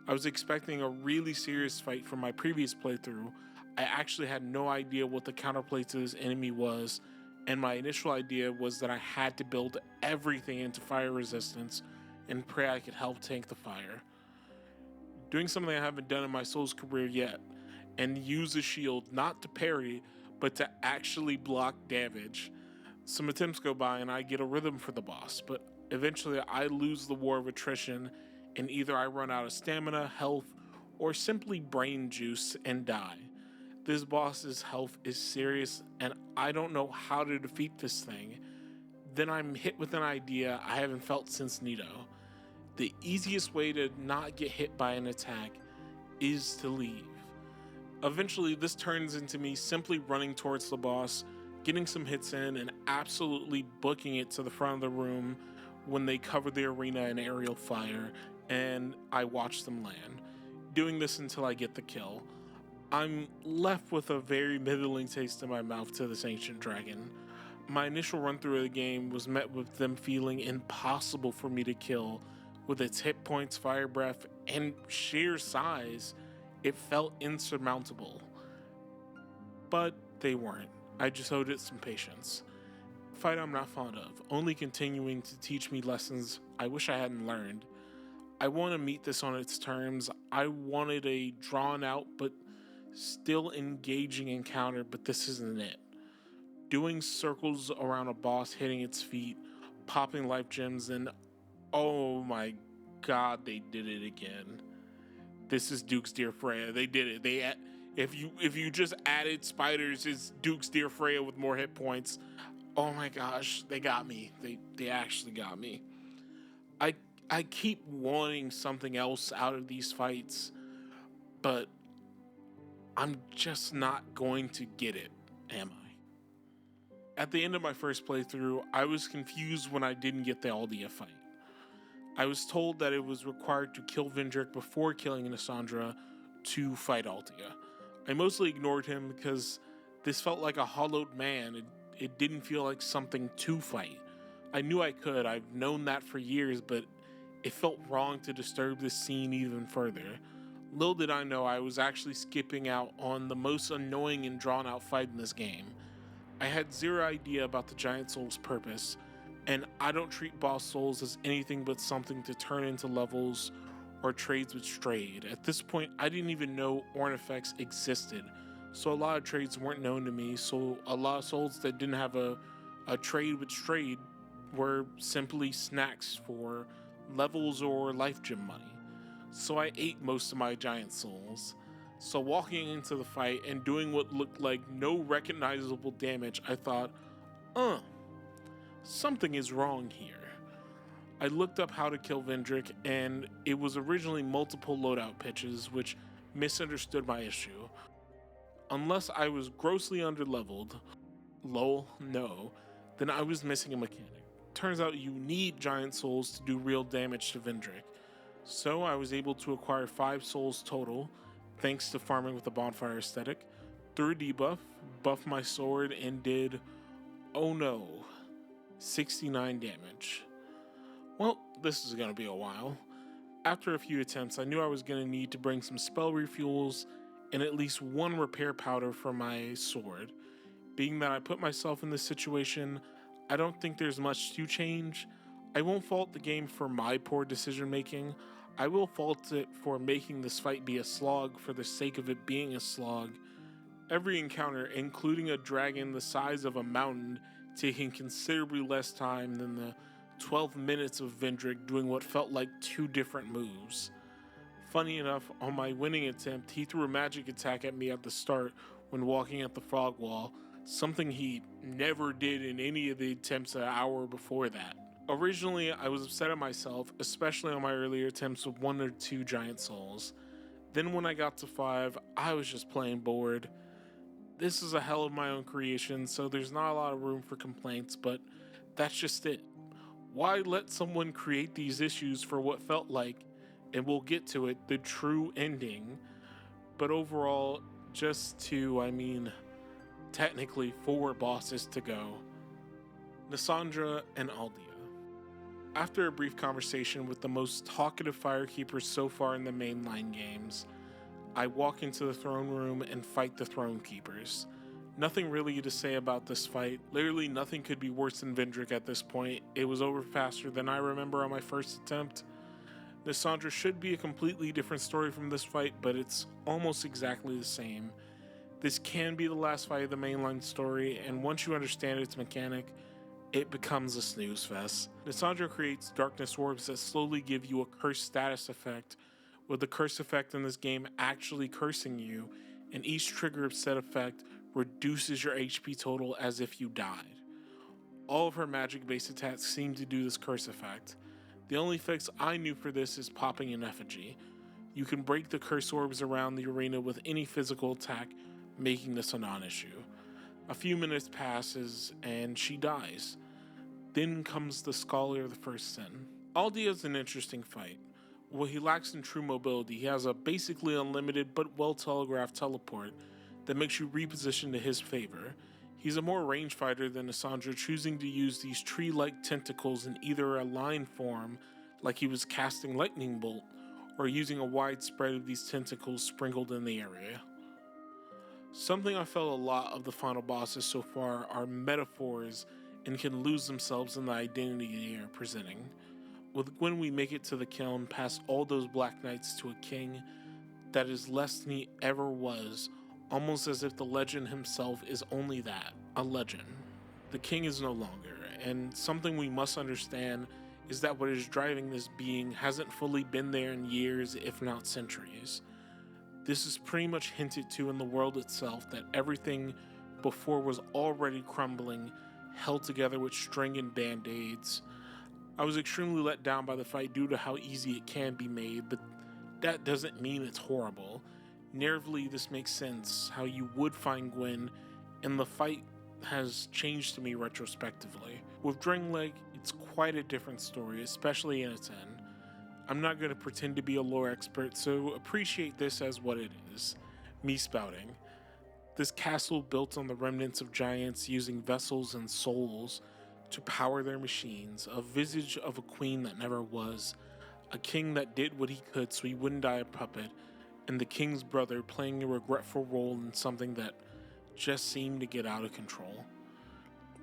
I was expecting a really serious fight from my previous playthrough. I actually had no idea what the counterplay to this enemy was, and my initial idea was that I had to build everything into fire resistance and pray I could help tank the fire. Doing something I haven't done in my Souls career yet, and use a shield not to parry, but to actually block damage. Some attempts go by and I get a rhythm for the boss, but eventually I lose the war of attrition, and either I run out of stamina, health, or simply brain juice and die. This boss's health is serious, and I don't know how to defeat this thing. Then I'm hit with an idea I haven't felt since Nito. The easiest way to not get hit by an attack is to leave. Eventually, this turns into me simply running towards the boss, getting some hits in, and absolutely booking it to the front of the room when they cover the arena in aerial fire, and I watch them land. Doing this until I get the kill. I'm left with a very middling taste in my mouth to this ancient dragon. My initial run through of the game was met with them feeling impossible for me to kill. With its hit points, fire breath, and sheer size, it felt insurmountable. But they weren't. I just owed it some patience. A fight I'm not fond of, only continuing to teach me lessons I wish I hadn't learned. I want to meet this on its terms. I wanted a drawn out but still engaging encounter, but this isn't it. Doing circles around a boss, hitting its feet, popping life gems, and oh my god, they did it again. This is Duke's Dear Freya. They did it. If you just added spiders, it's Duke's Dear Freya with more hit points. Oh my gosh, they got me. They actually got me. I keep wanting something else out of these fights, but I'm just not going to get it, am I? At the end of my first playthrough, I was confused when I didn't get the Aldia fight. I was told that it was required to kill Vendrick before killing Nassandra to fight Aldia. I mostly ignored him because this felt like a hollowed man. It didn't feel like something to fight. I knew I could, I've known that for years, but it felt wrong to disturb this scene even further. Little did I know I was actually skipping out on the most annoying and drawn out fight in this game. I had zero idea about the Giant Soul's purpose, and I don't treat boss souls as anything but something to turn into levels or trades with Strayed. At this point, I didn't even know Ornifex existed, so a lot of trades weren't known to me, so a lot of souls that didn't have a trade with Strayed were simply snacks for levels or life gem money. So I ate most of my giant souls. So walking into the fight and doing what looked like no recognizable damage, I thought, something is wrong here. I looked up how to kill Vendrick, and it was originally multiple loadout pitches, which misunderstood my issue. Unless I was grossly underleveled, lol, no, then I was missing a mechanic. Turns out you need giant souls to do real damage to Vendrick. So I was able to acquire 5 souls total, thanks to farming with the bonfire aesthetic, threw a debuff, buffed my sword, and did, oh no, 69 damage. Well, this is going to be a while. After a few attempts, I knew I was going to need to bring some spell refuels and at least 1 repair powder for my sword. Being that I put myself in this situation, I don't think there's much to change. I won't fault the game for my poor decision making. I will fault it for making this fight be a slog for the sake of it being a slog. Every encounter, including a dragon the size of a mountain, taking considerably less time than the 12 minutes of Vendrick doing what felt like 2 different moves. Funny enough, on my winning attempt, he threw a magic attack at me at the start when walking at the frog wall, something he never did in any of the attempts an hour before that. Originally, I was upset at myself, especially on my earlier attempts with 1 or 2 giant souls. Then when I got to 5, I was just plain bored. This is a hell of my own creation, so there's not a lot of room for complaints, but that's just it. Why let someone create these issues for what felt like, and we'll get to it, the true ending? But overall, technically 4 bosses to go. Lissandra and Aldia. After a brief conversation with the most talkative firekeepers so far in the mainline games, I walk into the throne room and fight the throne keepers. Nothing really to say about this fight. Literally nothing could be worse than Vendrick at this point. It was over faster than I remember on my first attempt. Lissandra should be a completely different story from this fight, but it's almost exactly the same. This can be the last fight of the mainline story, and once you understand its mechanic, it becomes a snooze fest. Lissandra creates darkness orbs that slowly give you a curse status effect, with the curse effect in this game actually cursing you, and each trigger of said effect reduces your HP total as if you died. All of her magic-based attacks seem to do this curse effect. The only fix I knew for this is popping an effigy. You can break the curse orbs around the arena with any physical attack, making this a non-issue. A few minutes passes and she dies. Then comes the Scholar of the First Sin. Aldia is an interesting fight. While he lacks in true mobility, he has a basically unlimited but well-telegraphed teleport that makes you reposition to his favor. He's a more range fighter than Lissandra, choosing to use these tree-like tentacles in either a line form, like he was casting Lightning Bolt, or using a wide spread of these tentacles sprinkled in the area. Something I felt a lot of the final bosses so far are metaphors and can lose themselves in the identity they are presenting. With when we make it to the kiln past all those Black Knights to a king that is less than he ever was, almost as if the legend himself is only that, a legend. The king is no longer, and something we must understand is that what is driving this being hasn't fully been there in years, if not centuries. This is pretty much hinted to in the world itself, that everything before was already crumbling, held together with string and band-aids. I was extremely let down by the fight due to how easy it can be made, but that doesn't mean it's horrible. Narratively, this makes sense, how you would find Gwen, and the fight has changed to me retrospectively. With Drangleg, it's quite a different story, especially in its end. I'm not going to pretend to be a lore expert, so appreciate this as what it is. Me spouting. This castle built on the remnants of giants using vessels and souls to power their machines, a visage of a queen that never was, a king that did what he could so he wouldn't die a puppet, and the king's brother playing a regretful role in something that just seemed to get out of control.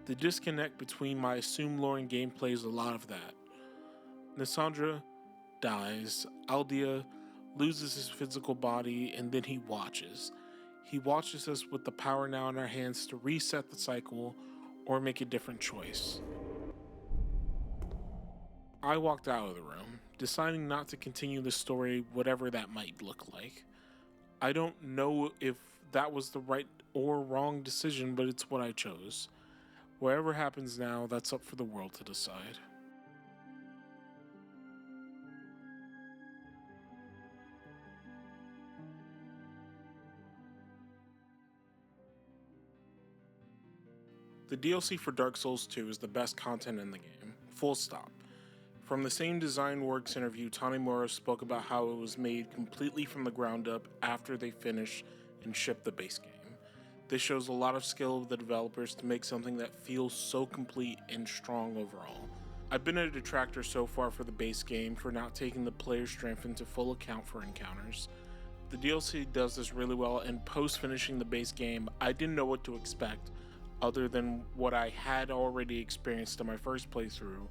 The disconnect between my assumed lore and gameplay is a lot of that. Lissandra dies, Aldia loses his physical body, and then he watches. He watches us with the power now in our hands to reset the cycle or make a different choice. I walked out of the room, deciding not to continue the story, whatever that might look like. I don't know if that was the right or wrong decision, but it's what I chose. Whatever happens now, that's up for the world to decide. The DLC for Dark Souls 2 is the best content in the game, full stop. From the same Design Works interview, Tanimura spoke about how it was made completely from the ground up after they finished and shipped the base game. This shows a lot of skill of the developers to make something that feels so complete and strong overall. I've been a detractor so far for the base game for not taking the player strength into full account for encounters. The DLC does this really well, and post finishing the base game, I didn't know what to expect, other than what I had already experienced in my first playthrough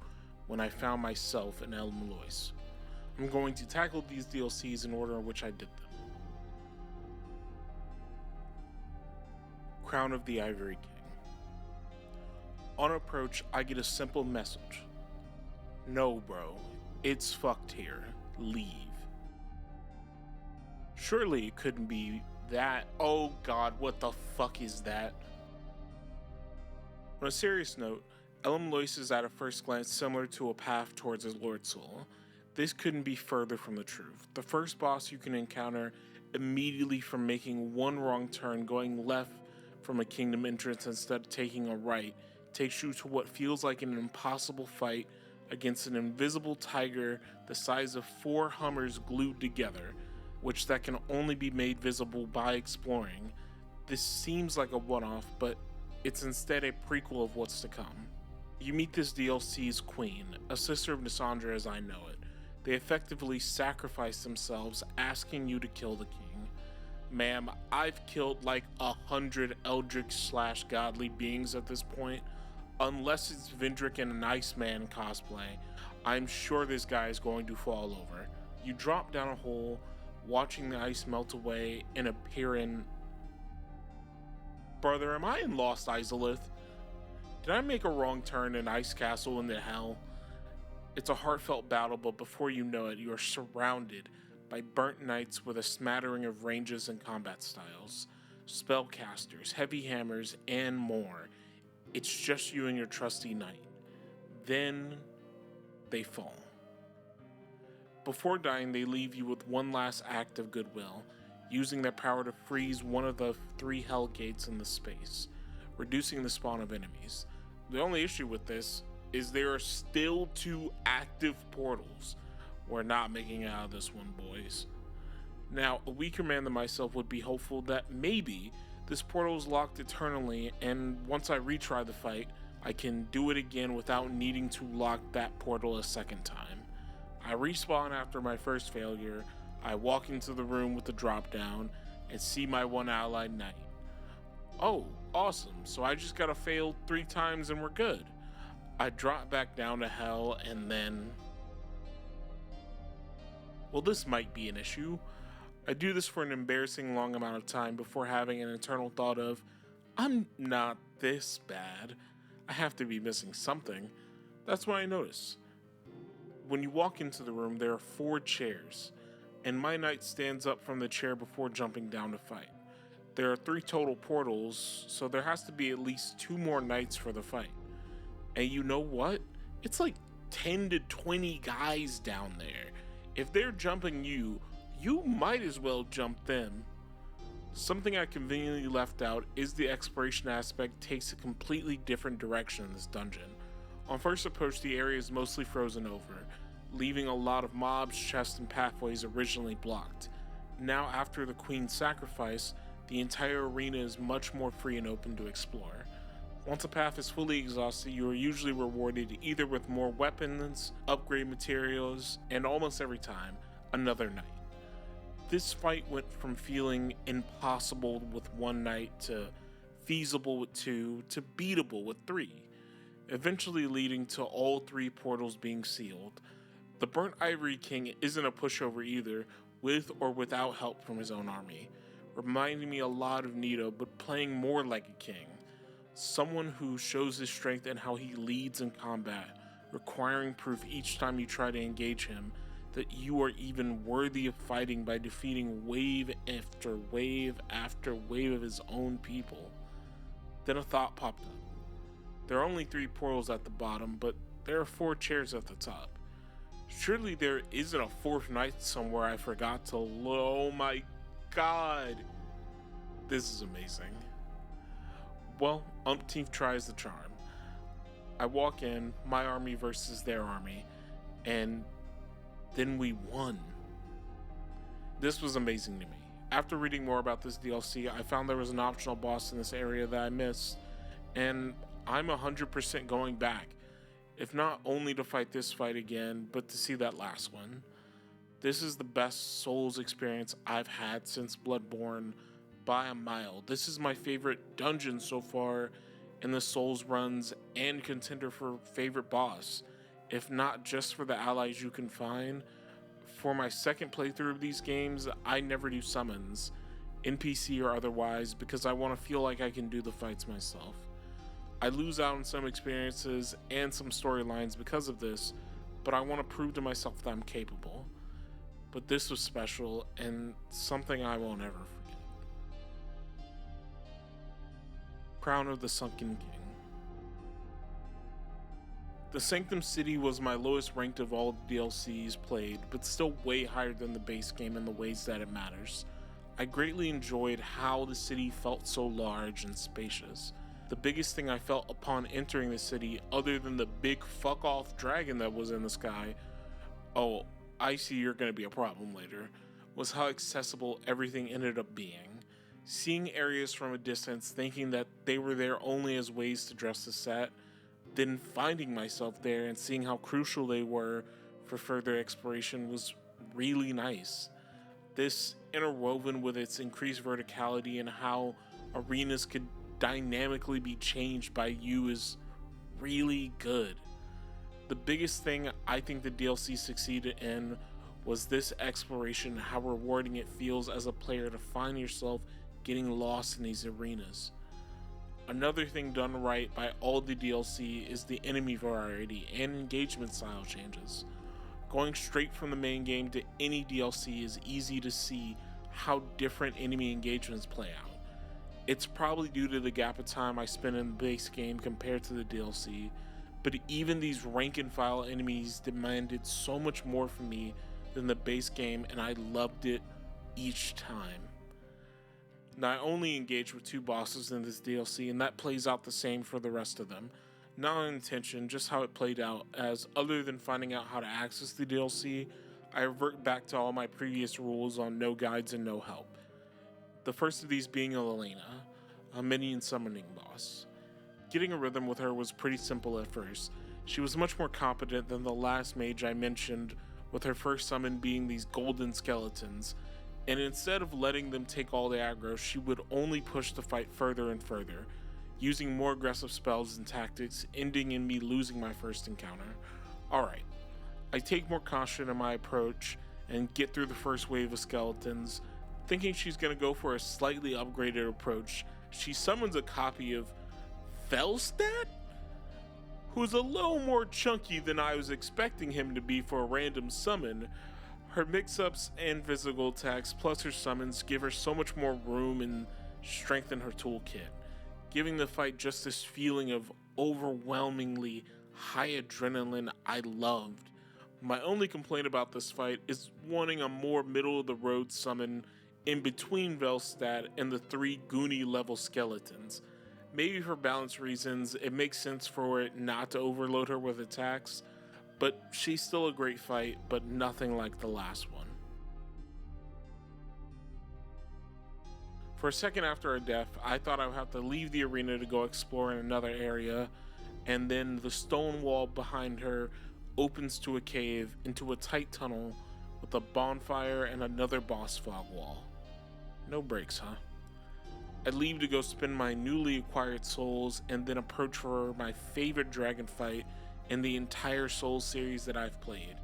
when I found myself in El Malois. I'm going to tackle these DLCs in order in which I did them. Crown of the Ivory King. On approach, I get a simple message. No, bro, it's fucked here. Leave. Surely it couldn't be that. Oh god, what the fuck is that? On a serious note, LouisF is at a first glance similar to a path towards his Lord Soul. This couldn't be further from the truth. The first boss you can encounter immediately from making one wrong turn, going left from a kingdom entrance instead of taking a right, takes you to what feels like an impossible fight against an invisible tiger the size of 4 Hummers glued together, which that can only be made visible by exploring. This seems like a one-off, but it's instead a prequel of what's to come. You meet this DLC's queen, a sister of Nisandra as I know it. They effectively sacrifice themselves, asking you to kill the king. Ma'am, I've killed like 100 eldritch/godly beings at this point. Unless it's Vendrick in an Iceman cosplay, I'm sure this guy is going to fall over. You drop down a hole, watching the ice melt away and appear in... Brother, am I in Lost Izalith? Did I make a wrong turn in Ice Castle into hell? It's a heartfelt battle, but before you know it, you are surrounded by burnt knights with a smattering of ranges and combat styles, spellcasters, heavy hammers, and more. It's just you and your trusty knight. Then they fall. Before dying, they leave you with one last act of goodwill, using their power to freeze one of the 3 hell gates in the space, reducing the spawn of enemies. The only issue with this is there are still 2 active portals. We're not making it out of this one, boys. Now, a weaker man than myself would be hopeful that maybe this portal is locked eternally, and once I retry the fight, I can do it again without needing to lock that portal a second time. I respawn after my first failure. I walk into the room with the drop down and see my one allied knight. Oh, awesome, so I just gotta fail 3 times and we're good. I drop back down to hell and then... Well, this might be an issue. I do this for an embarrassing long amount of time before having an internal thought of, I'm not this bad. I have to be missing something. That's what I notice. When you walk into the room, there are 4 chairs, and my knight stands up from the chair before jumping down to fight. There are 3 total portals, so there has to be at least 2 more knights for the fight. And you know what? It's like 10 to 20 guys down there. If they're jumping you, you might as well jump them. Something I conveniently left out is the exploration aspect takes a completely different direction in this dungeon. On first approach, the area is mostly frozen over, leaving a lot of mobs, chests, and pathways originally blocked. Now, after the queen's sacrifice, the entire arena is much more free and open to explore. Once a path is fully exhausted, you are usually rewarded either with more weapons, upgrade materials, and almost every time, another knight. This fight went from feeling impossible with 1 knight to feasible with 2 to beatable with 3, eventually leading to all 3 portals being sealed. The Burnt Ivory King isn't a pushover either, with or without help from his own army, reminding me a lot of Nito, but playing more like a king. Someone who shows his strength and how he leads in combat, requiring proof each time you try to engage him that you are even worthy of fighting by defeating wave after wave after wave of his own people. Then a thought popped up. There are only 3 portals at the bottom, but there are 4 chairs at the top. Surely there isn't a 4th knight somewhere I forgot to oh my god. This is amazing. Well, umpteenth tries the charm. I walk in, my army versus their army, and then we won. This was amazing to me. After reading more about this DLC, I found there was an optional boss in this area that I missed, and I'm 100% going back, if not only to fight this fight again, but to see that last one. This is the best Souls experience I've had since Bloodborne by a mile. This is my favorite dungeon so far in the Souls runs and contender for favorite boss, if not just for the allies you can find. For my second playthrough of these games, I never do summons, NPC or otherwise, because I want to feel like I can do the fights myself. I lose out on some experiences and some storylines because of this, but I want to prove to myself that I'm capable. But this was special and something I won't ever forget. Crown of the Sunken King. The Sanctum City was my lowest ranked of all the DLCs played, but still way higher than the base game in the ways that it matters. I greatly enjoyed how the city felt so large and spacious. The biggest thing I felt upon entering the city, other than the big fuck off dragon that was in the sky, oh, I see you're gonna be a problem later, was how accessible everything ended up being. Seeing areas from a distance, thinking that they were there only as ways to dress the set, then finding myself there and seeing how crucial they were for further exploration was really nice. This, interwoven with its increased verticality and how arenas could dynamically be changed by you, is really good. The biggest thing I think the DLC succeeded in was this exploration, how rewarding it feels as a player to find yourself getting lost in these arenas. Another thing done right by all the DLC is the enemy variety and engagement style changes. Going straight from the main game to any DLC is easy to see how different enemy engagements play out. It's probably due to the gap of time I spent in the base game compared to the DLC, but even these rank and file enemies demanded so much more from me than the base game, and I loved it each time. Now, I only engaged with 2 bosses in this DLC, and that plays out the same for the rest of them. Not on intention, just how it played out, as other than finding out how to access the DLC, I revert back to all my previous rules on no guides and no help. The first of these being Elena, a minion summoning boss. Getting a rhythm with her was pretty simple at first. She was much more competent than the last mage I mentioned, with her first summon being these golden skeletons, and instead of letting them take all the aggro, she would only push the fight further and further, using more aggressive spells and tactics, ending in me losing my first encounter. Alright, I take more caution in my approach and get through the first wave of skeletons. Thinking she's going to go for a slightly upgraded approach, she summons a copy of Felstat, who's a little more chunky than I was expecting him to be for a random summon. Her mix-ups and physical attacks plus her summons give her so much more room and strengthen her toolkit, giving the fight just this feeling of overwhelmingly high adrenaline I loved. My only complaint about this fight is wanting a more middle-of-the-road summon in between Felstat and the 3 Goonie level skeletons. Maybe for balance reasons, it makes sense for it not to overload her with attacks, but she's still a great fight, but nothing like the last one. For a second after her death, I thought I would have to leave the arena to go explore in another area, and then the stone wall behind her opens to a cave into a tight tunnel with a bonfire and another boss fog wall. No breaks, huh? I leave to go spend my newly acquired souls and then approach for my favorite dragon fight in the entire Souls series that I've played.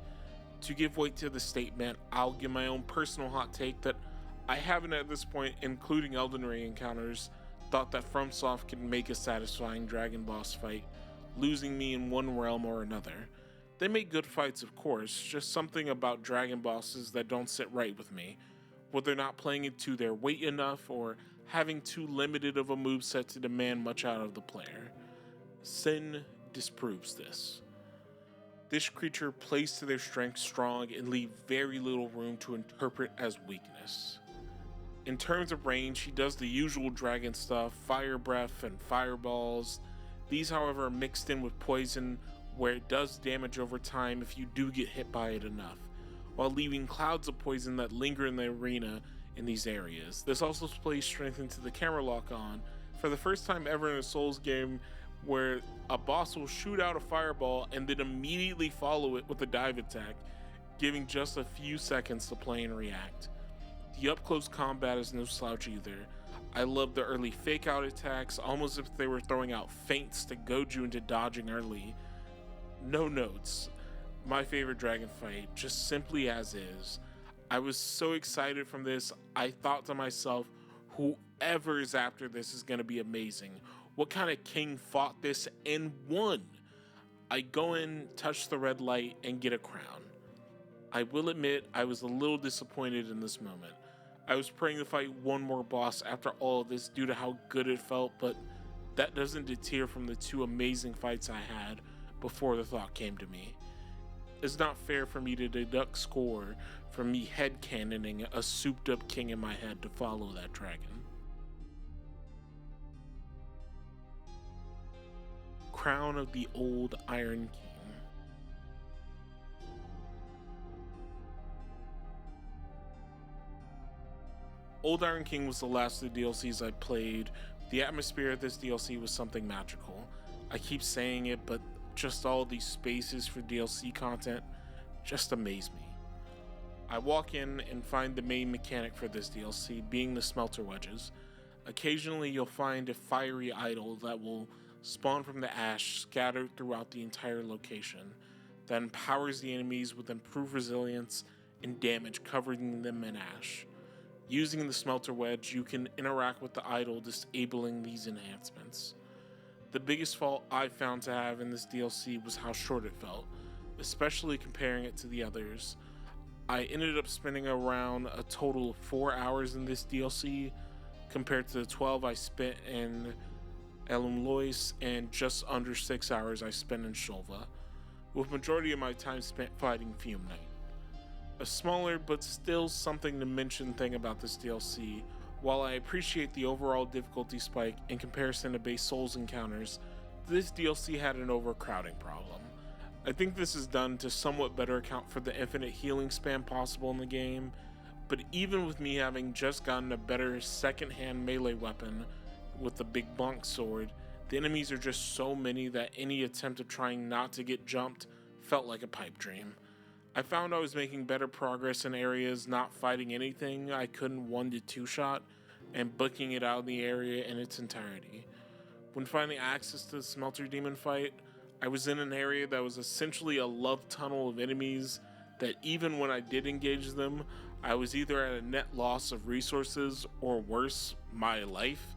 To give weight to the statement, I'll give my own personal hot take that I haven't at this point, including Elden Ring encounters, thought that FromSoft could make a satisfying dragon boss fight, losing me in one realm or another. They make good fights, of course, just something about dragon bosses that don't sit right with me, whether not playing it to their weight enough or having too limited of a moveset to demand much out of the player. Sin disproves this. This creature plays to their strength strong and leave very little room to interpret as weakness. In terms of range, he does the usual dragon stuff, fire breath and fireballs. These, however, are mixed in with poison, where it does damage over time if you do get hit by it enough, while leaving clouds of poison that linger in the arena in these areas. This also plays strength into the camera lock on, for the first time ever in a Souls game, where a boss will shoot out a fireball and then immediately follow it with a dive attack, giving just a few seconds to play and react. The up-close combat is no slouch either. I love the early fake-out attacks, almost as if they were throwing out feints to goad you into dodging early. No notes. My favorite dragon fight, just simply as is. I was so excited from this, I thought to myself, whoever is after this is going to be amazing. What kind of king fought this and won? I go in, touch the red light, and get a crown. I will admit I was a little disappointed in this moment. I was praying to fight one more boss after all of this due to how good it felt, but that doesn't deter from the 2 amazing fights I had, before the thought came to me. It's not fair for me to deduct score from me headcanoning a souped up king in my head to follow that dragon. Crown of the Old Iron King. Old Iron King was the last of the DLCs I played. The atmosphere of this DLC was something magical. I keep saying it, but just all these spaces for DLC content just amaze me. I walk in and find the main mechanic for this DLC being the smelter wedges. Occasionally you'll find a fiery idol that will spawn from the ash scattered throughout the entire location, that empowers the enemies with improved resilience and damage, covering them in ash. Using the smelter wedge, you can interact with the idol, disabling these enhancements. The biggest fault I found to have in this DLC was how short it felt, especially comparing it to the others. I ended up spending around a total of 4 hours in this DLC, compared to the 12 I spent in LouisF and just under 6 hours I spent in Shulva, with majority of my time spent fighting Fume Knight. A smaller but still something to mention thing about this DLC, while I appreciate the overall difficulty spike in comparison to base Souls encounters, this DLC had an overcrowding problem. I think this is done to somewhat better account for the infinite healing spam possible in the game, but even with me having just gotten a better second-hand melee weapon with the big bonk sword, the enemies are just so many that any attempt of trying not to get jumped felt like a pipe dream. I found I was making better progress in areas not fighting anything I couldn't 1 to 2 shot and booking it out of the area in its entirety. When finding access to the Smelter Demon fight, I was in an area that was essentially a love tunnel of enemies that even when I did engage them, I was either at a net loss of resources or worse, my life.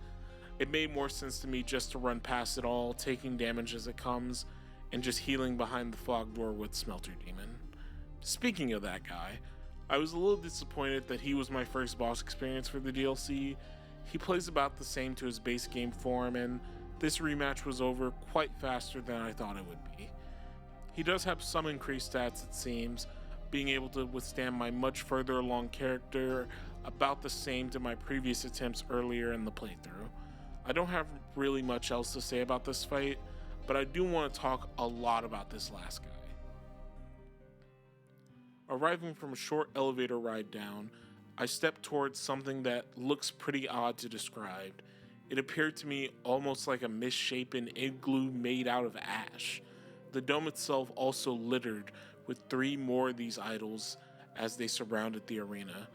It made more sense to me just to run past it all, taking damage as it comes, and just healing behind the fog door with Smelter Demon. Speaking of that guy, I was a little disappointed that he was my first boss experience for the DLC. He plays about the same to his base game form, and this rematch was over quite faster than I thought it would be. He does have some increased stats, it seems, being able to withstand my much further along character, about the same to my previous attempts earlier in the playthrough. I don't have really much else to say about this fight, but I do want to talk a lot about this last guy. Arriving from a short elevator ride down, I stepped towards something that looks pretty odd to describe. It appeared to me almost like a misshapen igloo made out of ash. The dome itself also littered with 3 more of these idols as they surrounded the arena.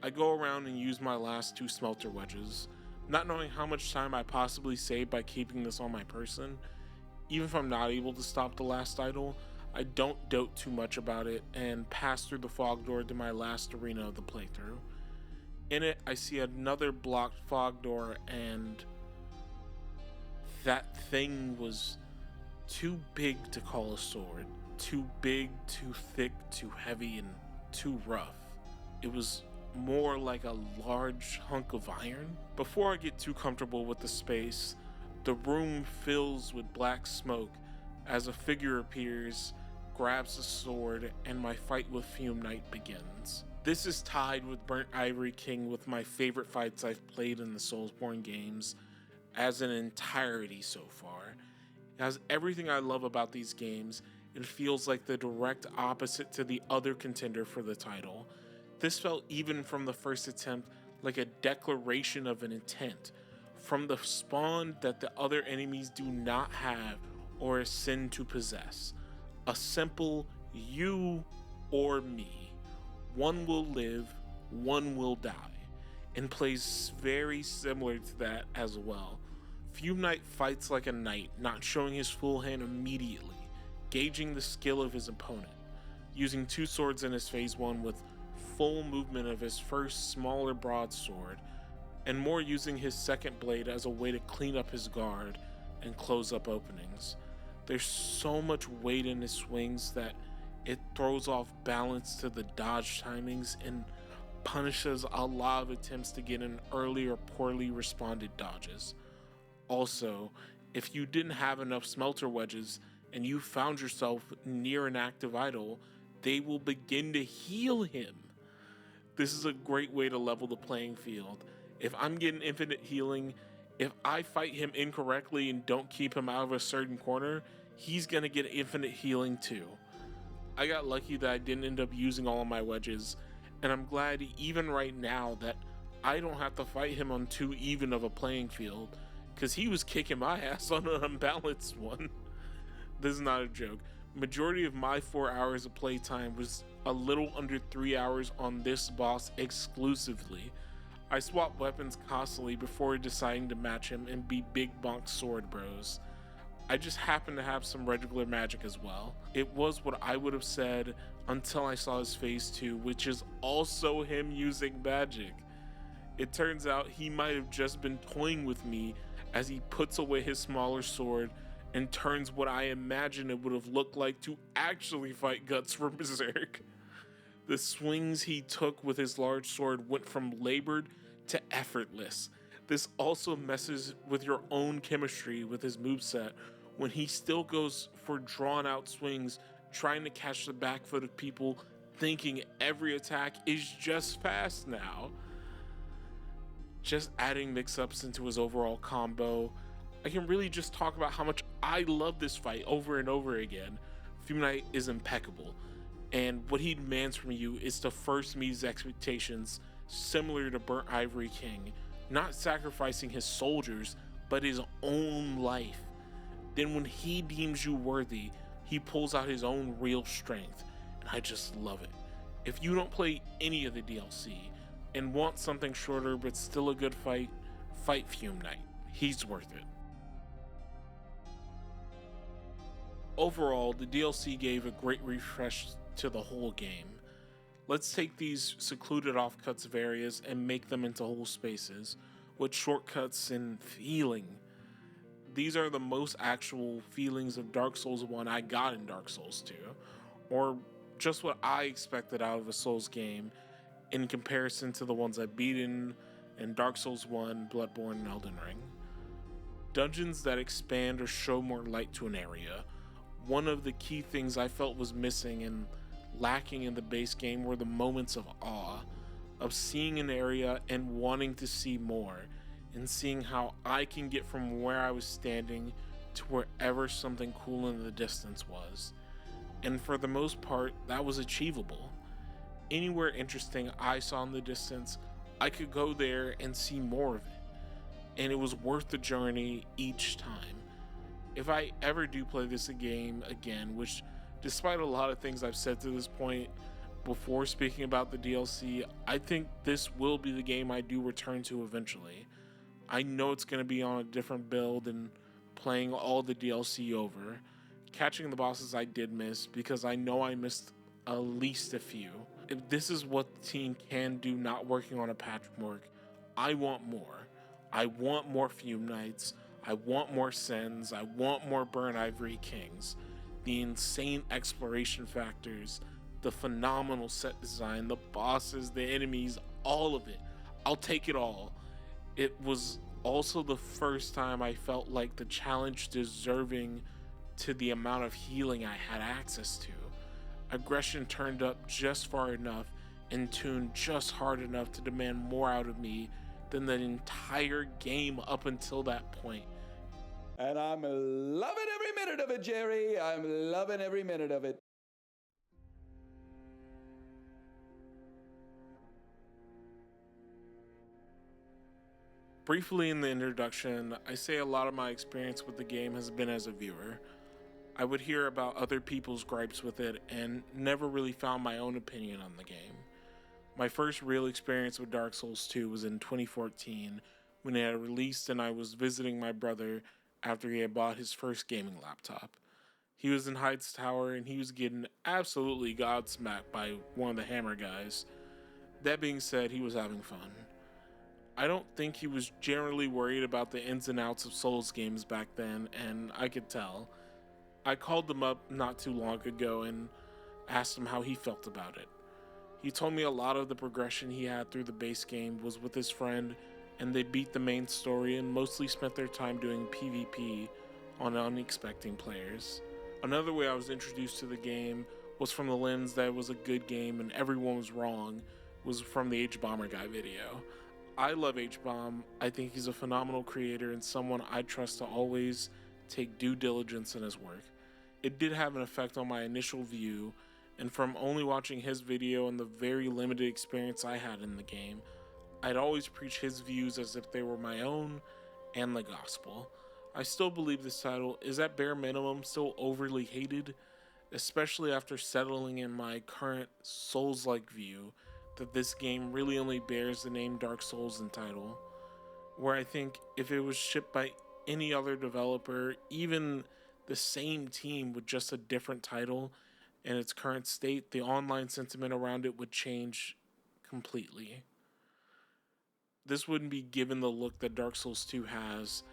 I go around and use my last 2 smelter wedges, not knowing how much time I possibly saved by keeping this on my person. Even if I'm not able to stop the last idol, I don't dote too much about it and pass through the fog door to my last arena of the playthrough. In it, I see another blocked fog door, and that thing was too big to call a sword. Too big, too thick, too heavy, and too rough. It was more like a large hunk of iron. Before I get too comfortable with the space, the room fills with black smoke as a figure appears, grabs a sword, and my fight with Fume Knight begins. This is tied with Burnt Ivory King with my favorite fights I've played in the Soulsborne games as an entirety so far. It has everything I love about these games. It feels like the direct opposite to the other contender for the title. This felt, even from the first attempt, like a declaration of an intent, from the spawn that the other enemies do not have or ascend to possess. A simple you or me. One will live, one will die, and plays very similar to that as well. Fume Knight fights like a knight, not showing his full hand immediately, gauging the skill of his opponent, using 2 swords in his phase 1 with full movement of his first smaller broadsword, and more using his second blade as a way to clean up his guard and close up openings. There's so much weight in his swings that it throws off balance to the dodge timings and punishes a lot of attempts to get in early or poorly responded dodges. Also, if you didn't have enough smelter wedges, and you found yourself near an active idol, they will begin to heal him. This is a great way to level the playing field. If I'm getting infinite healing, if I fight him incorrectly and don't keep him out of a certain corner, he's gonna get infinite healing too. I got lucky that I didn't end up using all of my wedges, and I'm glad even right now that I don't have to fight him on too even of a playing field, because he was kicking my ass on an unbalanced one. This is not a joke. Majority of my 4 hours of playtime was a little under 3 hours on this boss exclusively. I swapped weapons constantly before deciding to match him and be big bonk sword bros. I just happened to have some regular magic as well. It was what I would have said until I saw his phase 2, which is also him using magic. It turns out he might have just been toying with me as he puts away his smaller sword and turns what I imagine it would have looked like to actually fight Guts from Berserk. The swings he took with his large sword went from labored to effortless. This also messes with your own chemistry with his moveset when he still goes for drawn out swings, trying to catch the back foot of people, thinking every attack is just fast now. Just adding mix-ups into his overall combo, I can really just talk about how much I love this fight over and over again. Fume Knight is impeccable, and what he demands from you is to first meet his expectations, similar to Burnt Ivory King, not sacrificing his soldiers, but his own life. Then when he deems you worthy, he pulls out his own real strength, and I just love it. If you don't play any of the DLC and want something shorter but still a good fight, fight Fume Knight. He's worth it. Overall, the DLC gave a great refresh to the whole game. Let's take these secluded offcuts of areas and make them into whole spaces, with shortcuts and feeling. These are the most actual feelings of Dark Souls 1 I got in Dark Souls 2, or just what I expected out of a Souls game in comparison to the ones I've beaten in Dark Souls 1, Bloodborne, and Elden Ring. Dungeons that expand or show more light to an area. One of the key things I felt was missing and lacking in the base game were the moments of awe, of seeing an area and wanting to see more, and seeing how I can get from where I was standing to wherever something cool in the distance was. And for the most part, that was achievable. Anywhere interesting I saw in the distance, I could go there and see more of it. And it was worth the journey each time. If I ever do play this game again, which despite a lot of things I've said to this point before speaking about the DLC, I think this will be the game I do return to eventually. I know it's going to be on a different build and playing all the DLC over, catching the bosses I did miss because I know I missed at least a few. If this is what the team can do not working on a patchwork, I want more. I want more Fume Knights, I want more Sens, I want more Burnt Ivory Kings. The insane exploration factors, the phenomenal set design, the bosses, the enemies, all of it. I'll take it all. It was also the first time I felt like the challenge deserving to the amount of healing I had access to. Aggression turned up just far enough and tuned just hard enough to demand more out of me than the entire game up until that point. And I'm loving every minute of it, Jerry. I'm loving every minute of it. Briefly in the introduction, I say a lot of my experience with the game has been as a viewer. I would hear about other people's gripes with it and never really found my own opinion on the game. My first real experience with Dark Souls 2 was in 2014 when it had released and I was visiting my brother after he had bought his first gaming laptop. He was in Heights Tower and he was getting absolutely godsmacked by one of the hammer guys. That being said, he was having fun. I don't think he was generally worried about the ins and outs of Souls games back then, and I could tell. I called him up not too long ago and asked him how he felt about it. He told me a lot of the progression he had through the base game was with his friend, and they beat the main story and mostly spent their time doing PvP on unexpecting players. Another way I was introduced to the game was from the lens that it was a good game and everyone was wrong, was from the H-Bomber Guy video. I love H-Bomb. I think he's a phenomenal creator and someone I trust to always take due diligence in his work. It did have an effect on my initial view, and from only watching his video and the very limited experience I had in the game, I'd always preach his views as if they were my own and the gospel. I still believe this title is at bare minimum still overly hated, especially after settling in my current Souls-like view that this game really only bears the name Dark Souls in title, where I think if it was shipped by any other developer, even the same team with just a different title in its current state, the online sentiment around it would change completely. This wouldn't be given the look that Dark Souls 2 has,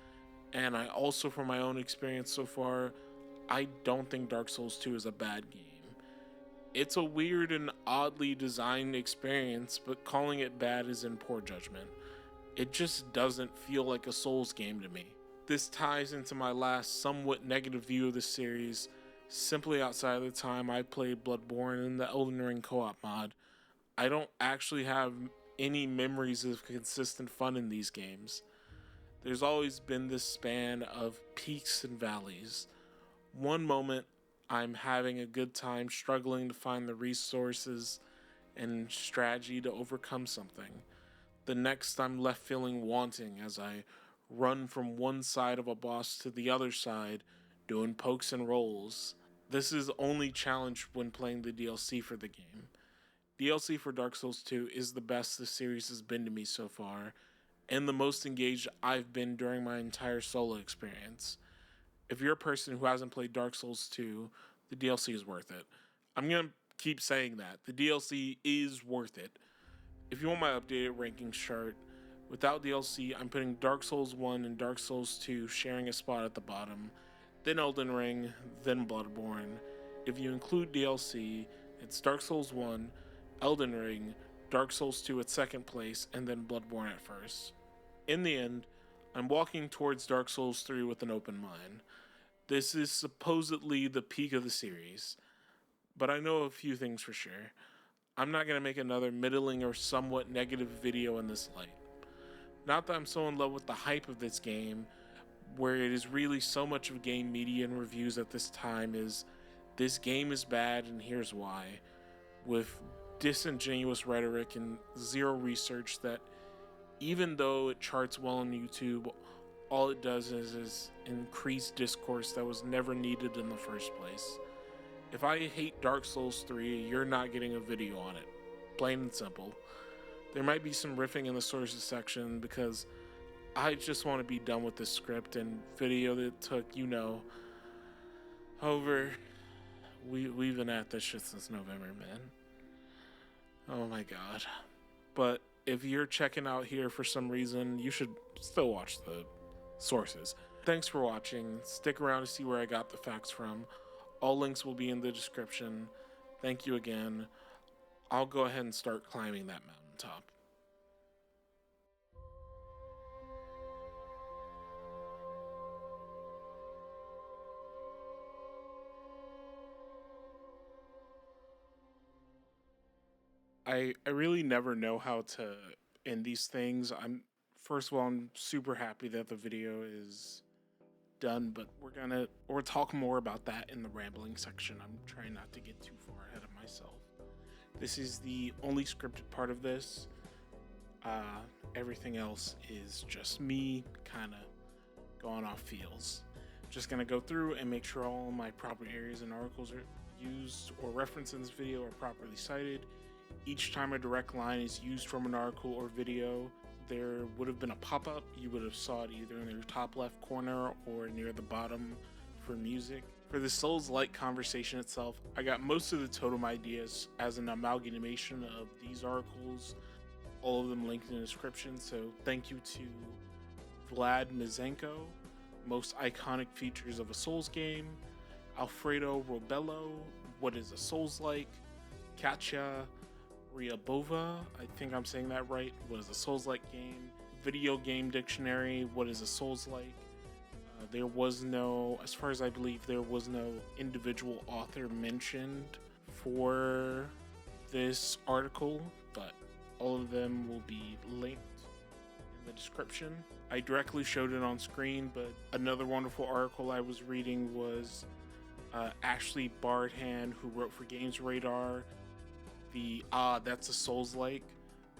and I also, from my own experience so far, I don't think Dark Souls 2 is a bad game. It's a weird and oddly designed experience, but calling it bad is in poor judgment. It just doesn't feel like a Souls game to me. This ties into my last somewhat negative view of the series, simply outside of the time I played Bloodborne in the Elden Ring co-op mod. I don't actually have any memories of consistent fun in these games. There's always been this span of peaks and valleys. One moment, I'm having a good time struggling to find the resources and strategy to overcome something. The next, I'm left feeling wanting as I run from one side of a boss to the other side, doing pokes and rolls. This is only challenged when playing the DLC for the game. DLC for Dark Souls 2 is the best the series has been to me so far, and the most engaged I've been during my entire solo experience. If you're a person who hasn't played Dark Souls 2, the DLC is worth it. I'm going to keep saying that. The DLC is worth it. If you want my updated rankings chart, without DLC, I'm putting Dark Souls 1 and Dark Souls 2 sharing a spot at the bottom, then Elden Ring, then Bloodborne. If you include DLC, it's Dark Souls 1, Elden Ring, Dark Souls 2 at second place, and then Bloodborne at first. In the end, I'm walking towards Dark Souls 3 with an open mind. This is supposedly the peak of the series, but I know a few things for sure. I'm not going to make another middling or somewhat negative video in this light. Not that I'm so in love with the hype of this game, where it is really so much of game media and reviews at this time is, this game is bad and here's why, with disingenuous rhetoric and zero research that, even though it charts well on YouTube, all it does is increase discourse that was never needed in the first place. If I hate Dark Souls 3, you're not getting a video on it. Plain and simple. There might be some riffing in the sources section because I just want to be done with this script and video that took, over... We've been at this shit since November, man. Oh my god. But if you're checking out here for some reason, you should still watch the sources. Thanks for watching. Stick around to see where I got the facts from. All links will be in the description. Thank you again. I'll go ahead and start climbing that mountaintop. I really never know how to end these things. First of all, I'm super happy that the video is done, but we'll talk more about that in the rambling section. I'm trying not to get too far ahead of myself. This is the only scripted part of this. Everything else is just me kind of going off feels. Just gonna go through and make sure all my proper areas and articles are used or referenced in this video are properly cited. Each time a direct line is used from an article or video, there would have been a pop-up. You would have saw it either in your top left corner or near the bottom for music. For the Souls-like conversation itself, I got most of the totem ideas as an amalgamation of these articles, all of them linked in the description, so thank you to Vlad Mizenko, most iconic features of a Souls game, Alfredo Robello, what is a Souls-like, Katya Ryabova, I think I'm saying that right, what is a Souls-like game, Video Game Dictionary, what is a Souls-like, There was no, as far as I believe, there was no individual author mentioned for this article, but all of them will be linked in the description. I directly showed it on screen, but another wonderful article I was reading was Ashley Bardhan, who wrote for Games Radar, that's a Souls-like.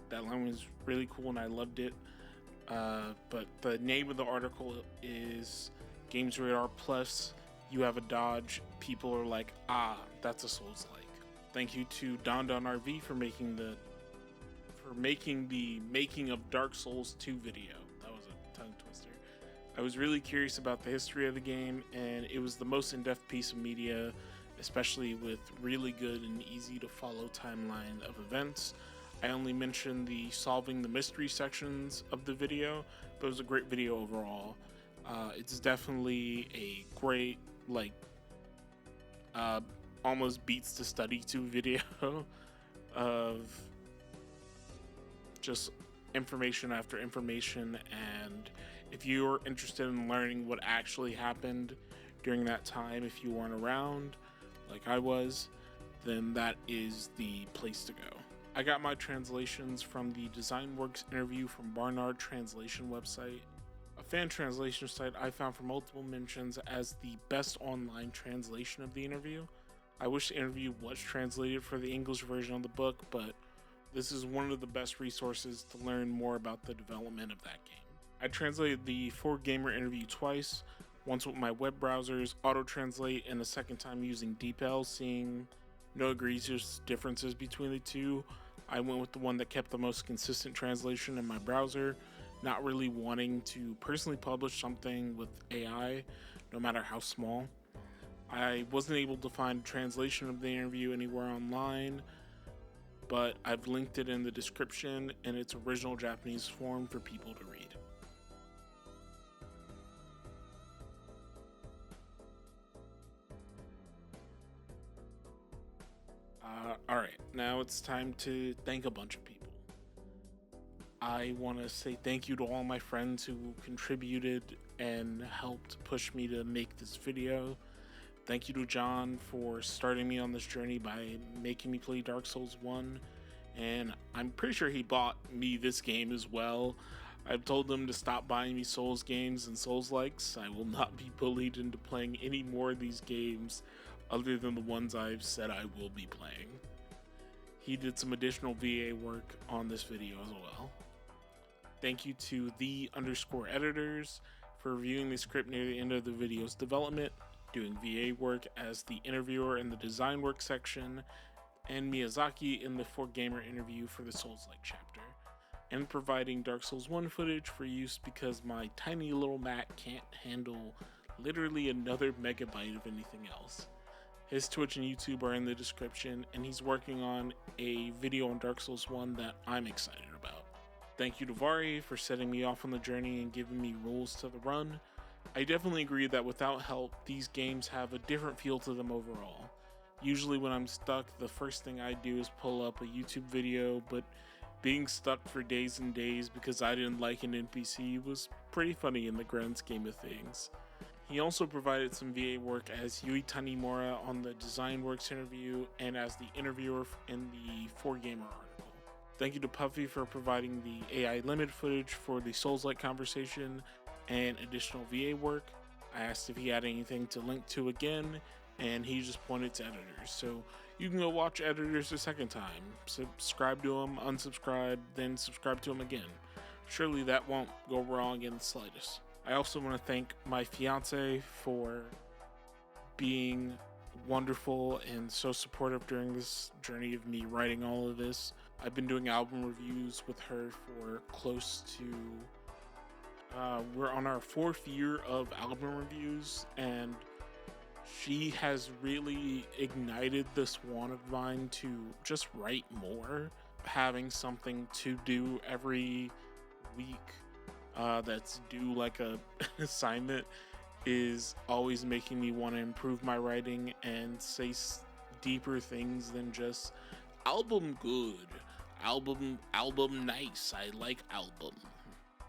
That line was really cool and I loved it. But the name of the article is Games Radar Plus. You have a dodge. People are like, that's a Souls-like. Thank you to Don RV for making the making of Dark Souls 2 video. That was a tongue twister. I was really curious about the history of the game, and it was the most in-depth piece of media, especially with really good and easy to follow timeline of events. I only mentioned the solving the mystery sections of the video, but it was a great video overall. It's definitely a great, almost beats to study to video of just information after information, and if you're interested in learning what actually happened during that time, if you weren't around like I was, then that is the place to go. I got my translations from the DesignWorks interview from Barnard Translation website, a fan translation site I found for multiple mentions as the best online translation of the interview. I wish the interview was translated for the English version of the book, but this is one of the best resources to learn more about the development of that game. I translated the 4Gamer interview twice, once with my web browsers, auto-translate, and a second time using DeepL. Seeing no egregious differences between the two, I went with the one that kept the most consistent translation in my browser, not really wanting to personally publish something with AI, no matter how small. I wasn't able to find a translation of the interview anywhere online, but I've linked it in the description in its original Japanese form for people to read. Alright, now it's time to thank a bunch of people. I want to say thank you to all my friends who contributed and helped push me to make this video. Thank you to John for starting me on this journey by making me play Dark Souls 1, and I'm pretty sure he bought me this game as well. I've told him to stop buying me Souls games and Souls-likes. I will not be bullied into playing any more of these games other than the ones I've said I will be playing. He did some additional VA work on this video as well. Thank you to _editors for reviewing the script near the end of the video's development, doing VA work as the interviewer in the design work section, and Miyazaki in the 4Gamer interview for the Souls-like chapter, and providing Dark Souls 1 footage for use because my tiny little Mac can't handle literally another megabyte of anything else. His Twitch and YouTube are in the description, and he's working on a video on Dark Souls 1 that I'm excited about. Thank you to Vari for setting me off on the journey and giving me rules to the run. I definitely agree that without help, these games have a different feel to them overall. Usually when I'm stuck, the first thing I do is pull up a YouTube video, but being stuck for days and days because I didn't like an NPC was pretty funny in the grand scheme of things. He also provided some VA work as Yui Tanimura on the DesignWorks interview and as the interviewer in the 4Gamer article. Thank you to Puffy for providing the AI limit footage for the Souls-like conversation and additional VA work. I asked if he had anything to link to again, and he just pointed to editors. So you can go watch editors a second time. Subscribe to him, unsubscribe, then subscribe to him again. Surely that won't go wrong in the slightest. I also want to thank my fiance for being wonderful and so supportive during this journey of me writing all of this. I've been doing album reviews with her for close to we're on our 4th year of album reviews, and she has really ignited this want of mine to just write more. Having something to do every week that's due like a assignment is always making me want to improve my writing and say deeper things than just album good, album nice, I like album.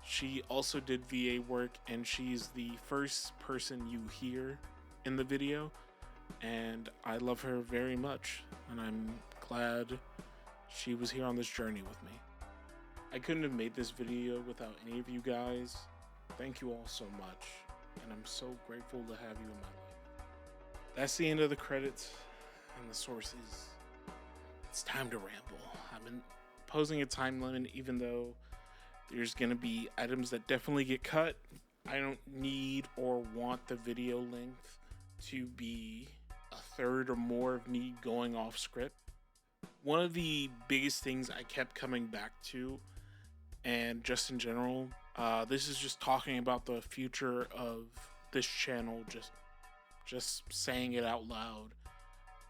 She also did VA work, and she's the first person you hear in the video, and I love her very much, and I'm glad she was here on this journey with me. I couldn't have made this video without any of you guys. Thank you all so much, and I'm so grateful to have you in my life. That's the end of the credits and the sources. It's time to ramble. I've been posing a time limit, even though there's gonna be items that definitely get cut. I don't need or want the video length to be a third or more of me going off script. One of the biggest things I kept coming back to, and just in general, this is just talking about the future of this channel, just saying it out loud,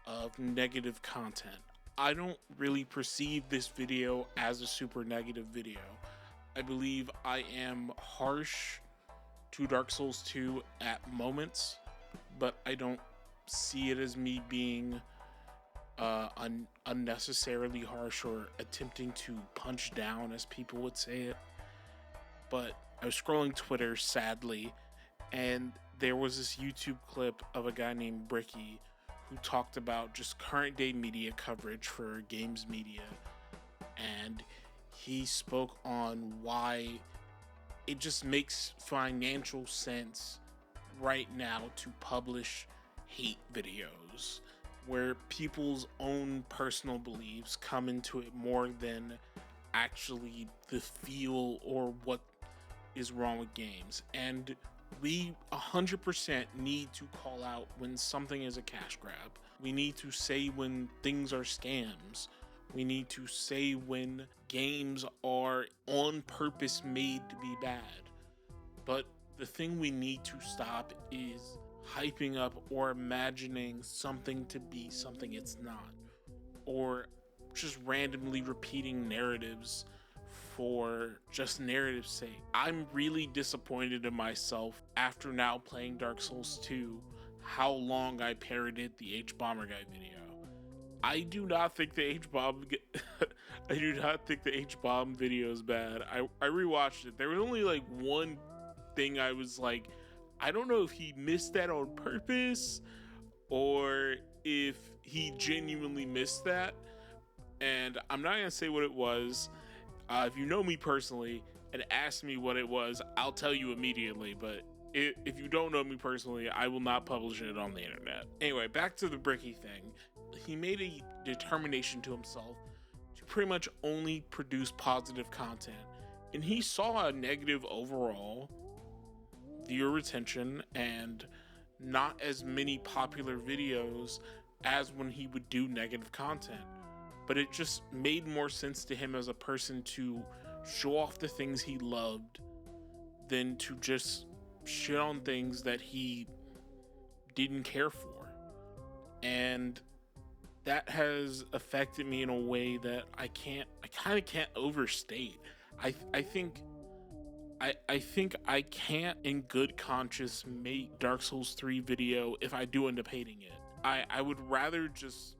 of negative content. I don't really perceive this video as a super negative video. I believe I am harsh to Dark Souls 2 at moments, but I don't see it as me being unnecessarily harsh or attempting to punch down, as people would say it. But I was scrolling Twitter, sadly, and there was this YouTube clip of a guy named Bricky who talked about just current day media coverage for games media, and he spoke on why it just makes financial sense right now to publish hate videos where people's own personal beliefs come into it more than actually the feel or what is wrong with games. And we 100% need to call out when something is a cash grab. We need to say when things are scams. We need to say when games are on purpose made to be bad. But the thing we need to stop is hyping up or imagining something to be something it's not, or just randomly repeating narratives for just narrative's sake. I'm really disappointed in myself after now playing Dark Souls 2 how long I parroted the H-Bomber Guy video. I do not think the H-Bomb video is bad. I rewatched it. There was only like one thing I was like, I don't know if he missed that on purpose or if he genuinely missed that. And I'm not gonna say what it was. If you know me personally and ask me what it was, I'll tell you immediately. But if you don't know me personally, I will not publish it on the internet. Anyway, back to the Bricky thing. He made a determination to himself to pretty much only produce positive content. And he saw a negative overall viewer retention and not as many popular videos as when he would do negative content. But it just made more sense to him as a person to show off the things he loved than to just shit on things that he didn't care for. And that has affected me in a way that I kind of can't overstate. I think I can't in good conscience make Dark Souls 3 video if I do end up hating it. I would rather just,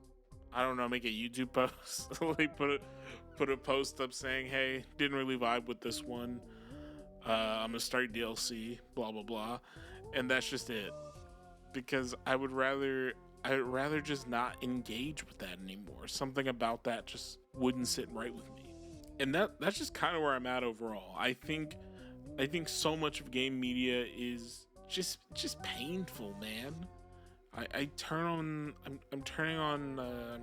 I don't know, make a YouTube post, like put a post up saying, hey, didn't really vibe with this one. I'm gonna start DLC, blah blah blah, and that's just it. Because I would rather just not engage with that anymore. Something about that just wouldn't sit right with me. And that's just kind of where I'm at overall. I think so much of game media is just painful, man. I'm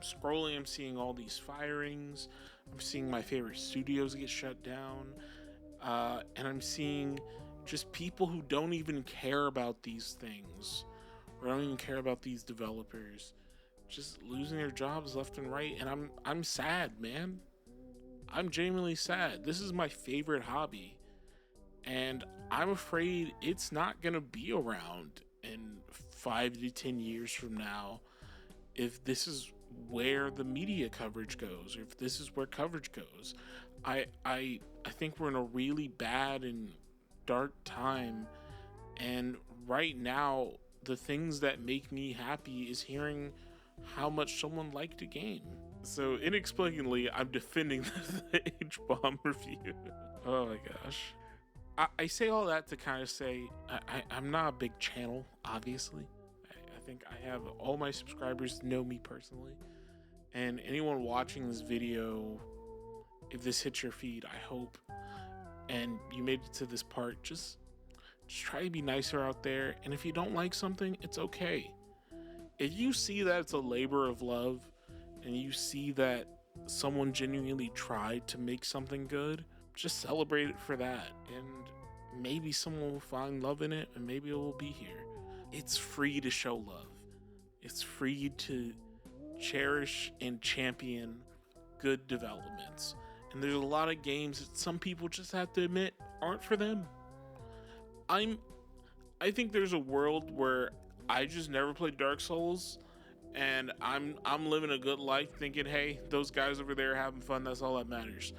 scrolling, I'm seeing all these firings, I'm seeing my favorite studios get shut down, and I'm seeing just people who don't even care about these things, or don't even care about these developers, just losing their jobs left and right, and I'm sad, man. I'm genuinely sad. This is my favorite hobby, and I'm afraid it's not gonna be around in 5 to 10 years from now if this is where the media coverage goes, or if this is where coverage goes. I think we're in a really bad and dark time, and right now the things that make me happy is hearing how much someone liked a game. So inexplicably, I'm defending the H-Bomb review. Oh my gosh. I say all that to kind of say I'm not a big channel, obviously. I think I have all my subscribers know me personally. And anyone watching this video, if this hits your feed, I hope, and you made it to this part, just try to be nicer out there. And if you don't like something, it's okay. If you see that it's a labor of love and you see that someone genuinely tried to make something good, just celebrate it for that. And maybe someone will find love in it, and maybe it will be here. It's free to show love. It's free to cherish and champion good developments. And there's a lot of games that some people just have to admit aren't for them. I think there's a world where I just never played Dark Souls, and I'm living a good life thinking, hey, those guys over there are having fun, that's all that matters.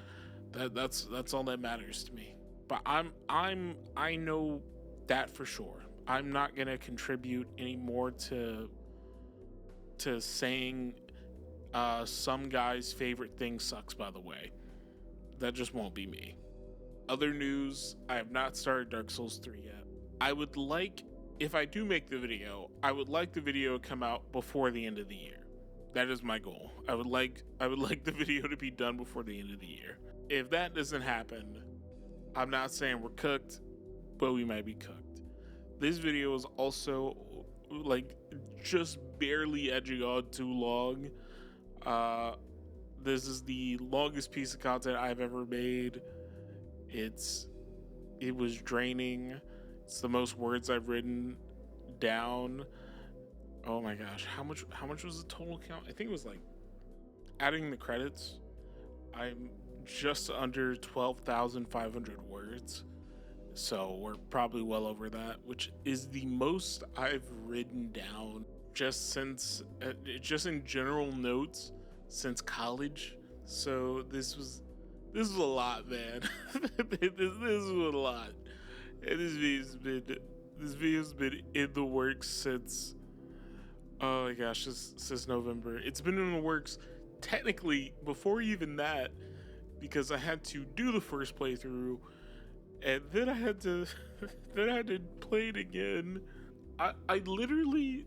That's all that matters to me. But I know that for sure. I'm not gonna contribute any more to saying some guy's favorite thing sucks, by the way. That just won't be me. Other news, I have not started Dark Souls 3 yet. I would like, if I do make the video, I would like the video to come out before the end of the year. That is my goal. I would like the video to be done before the end of the year. If that doesn't happen, I'm not saying we're cooked, but we might be cooked. This video is also like just barely edging on too long. This is the longest piece of content I've ever made. It was draining. It's the most words I've written down. Oh my gosh, how much was the total count? I think it was like, adding the credits, I'm just under 12,500 words. So we're probably well over that, which is the most I've written down just in general notes since college. So this was a lot, man. this was a lot. And this video's been in the works since, oh my gosh, since November. It's been in the works technically before even that, because I had to do the first playthrough, and then I had to play it again. I literally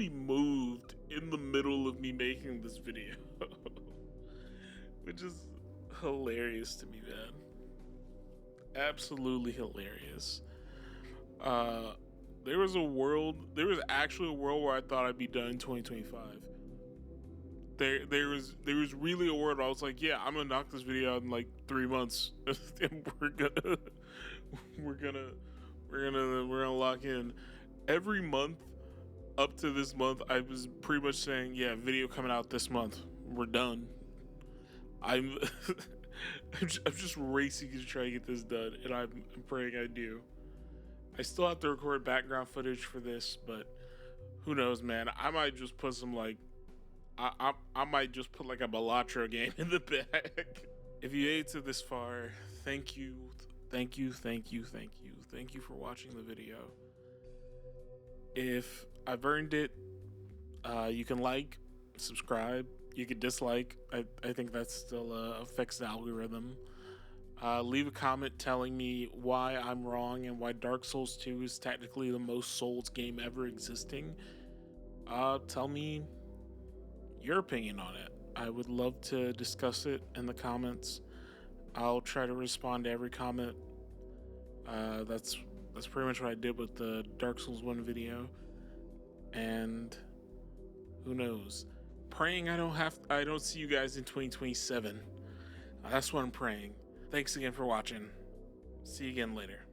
moved in the middle of me making this video, which is hilarious to me, man. Absolutely hilarious. There was actually a world where I thought I'd be done in 2025. There was really a world where I was like, yeah, I'm gonna knock this video out in like 3 months, and we're gonna lock in. Every month up to this month, I was pretty much saying, yeah, video coming out this month. We're done. I'm just racing to try to get this done, and I'm praying I do. I still have to record background footage for this, but who knows, man? I might just put some like, I might just put like a Balatro game in the back. If you ate to this far, thank you for watching the video. If I've earned it, you can like, subscribe, you can dislike. I think that still affects the algorithm. Leave a comment telling me why I'm wrong and why Dark Souls 2 is technically the most Souls game ever existing. Tell me your opinion on it. I would love to discuss it in the comments. I'll try to respond to every comment. That's pretty much what I did with the Dark Souls 1 video. And who knows? Praying I don't see you guys in 2027. That's what I'm praying. Thanks again for watching. See you again later.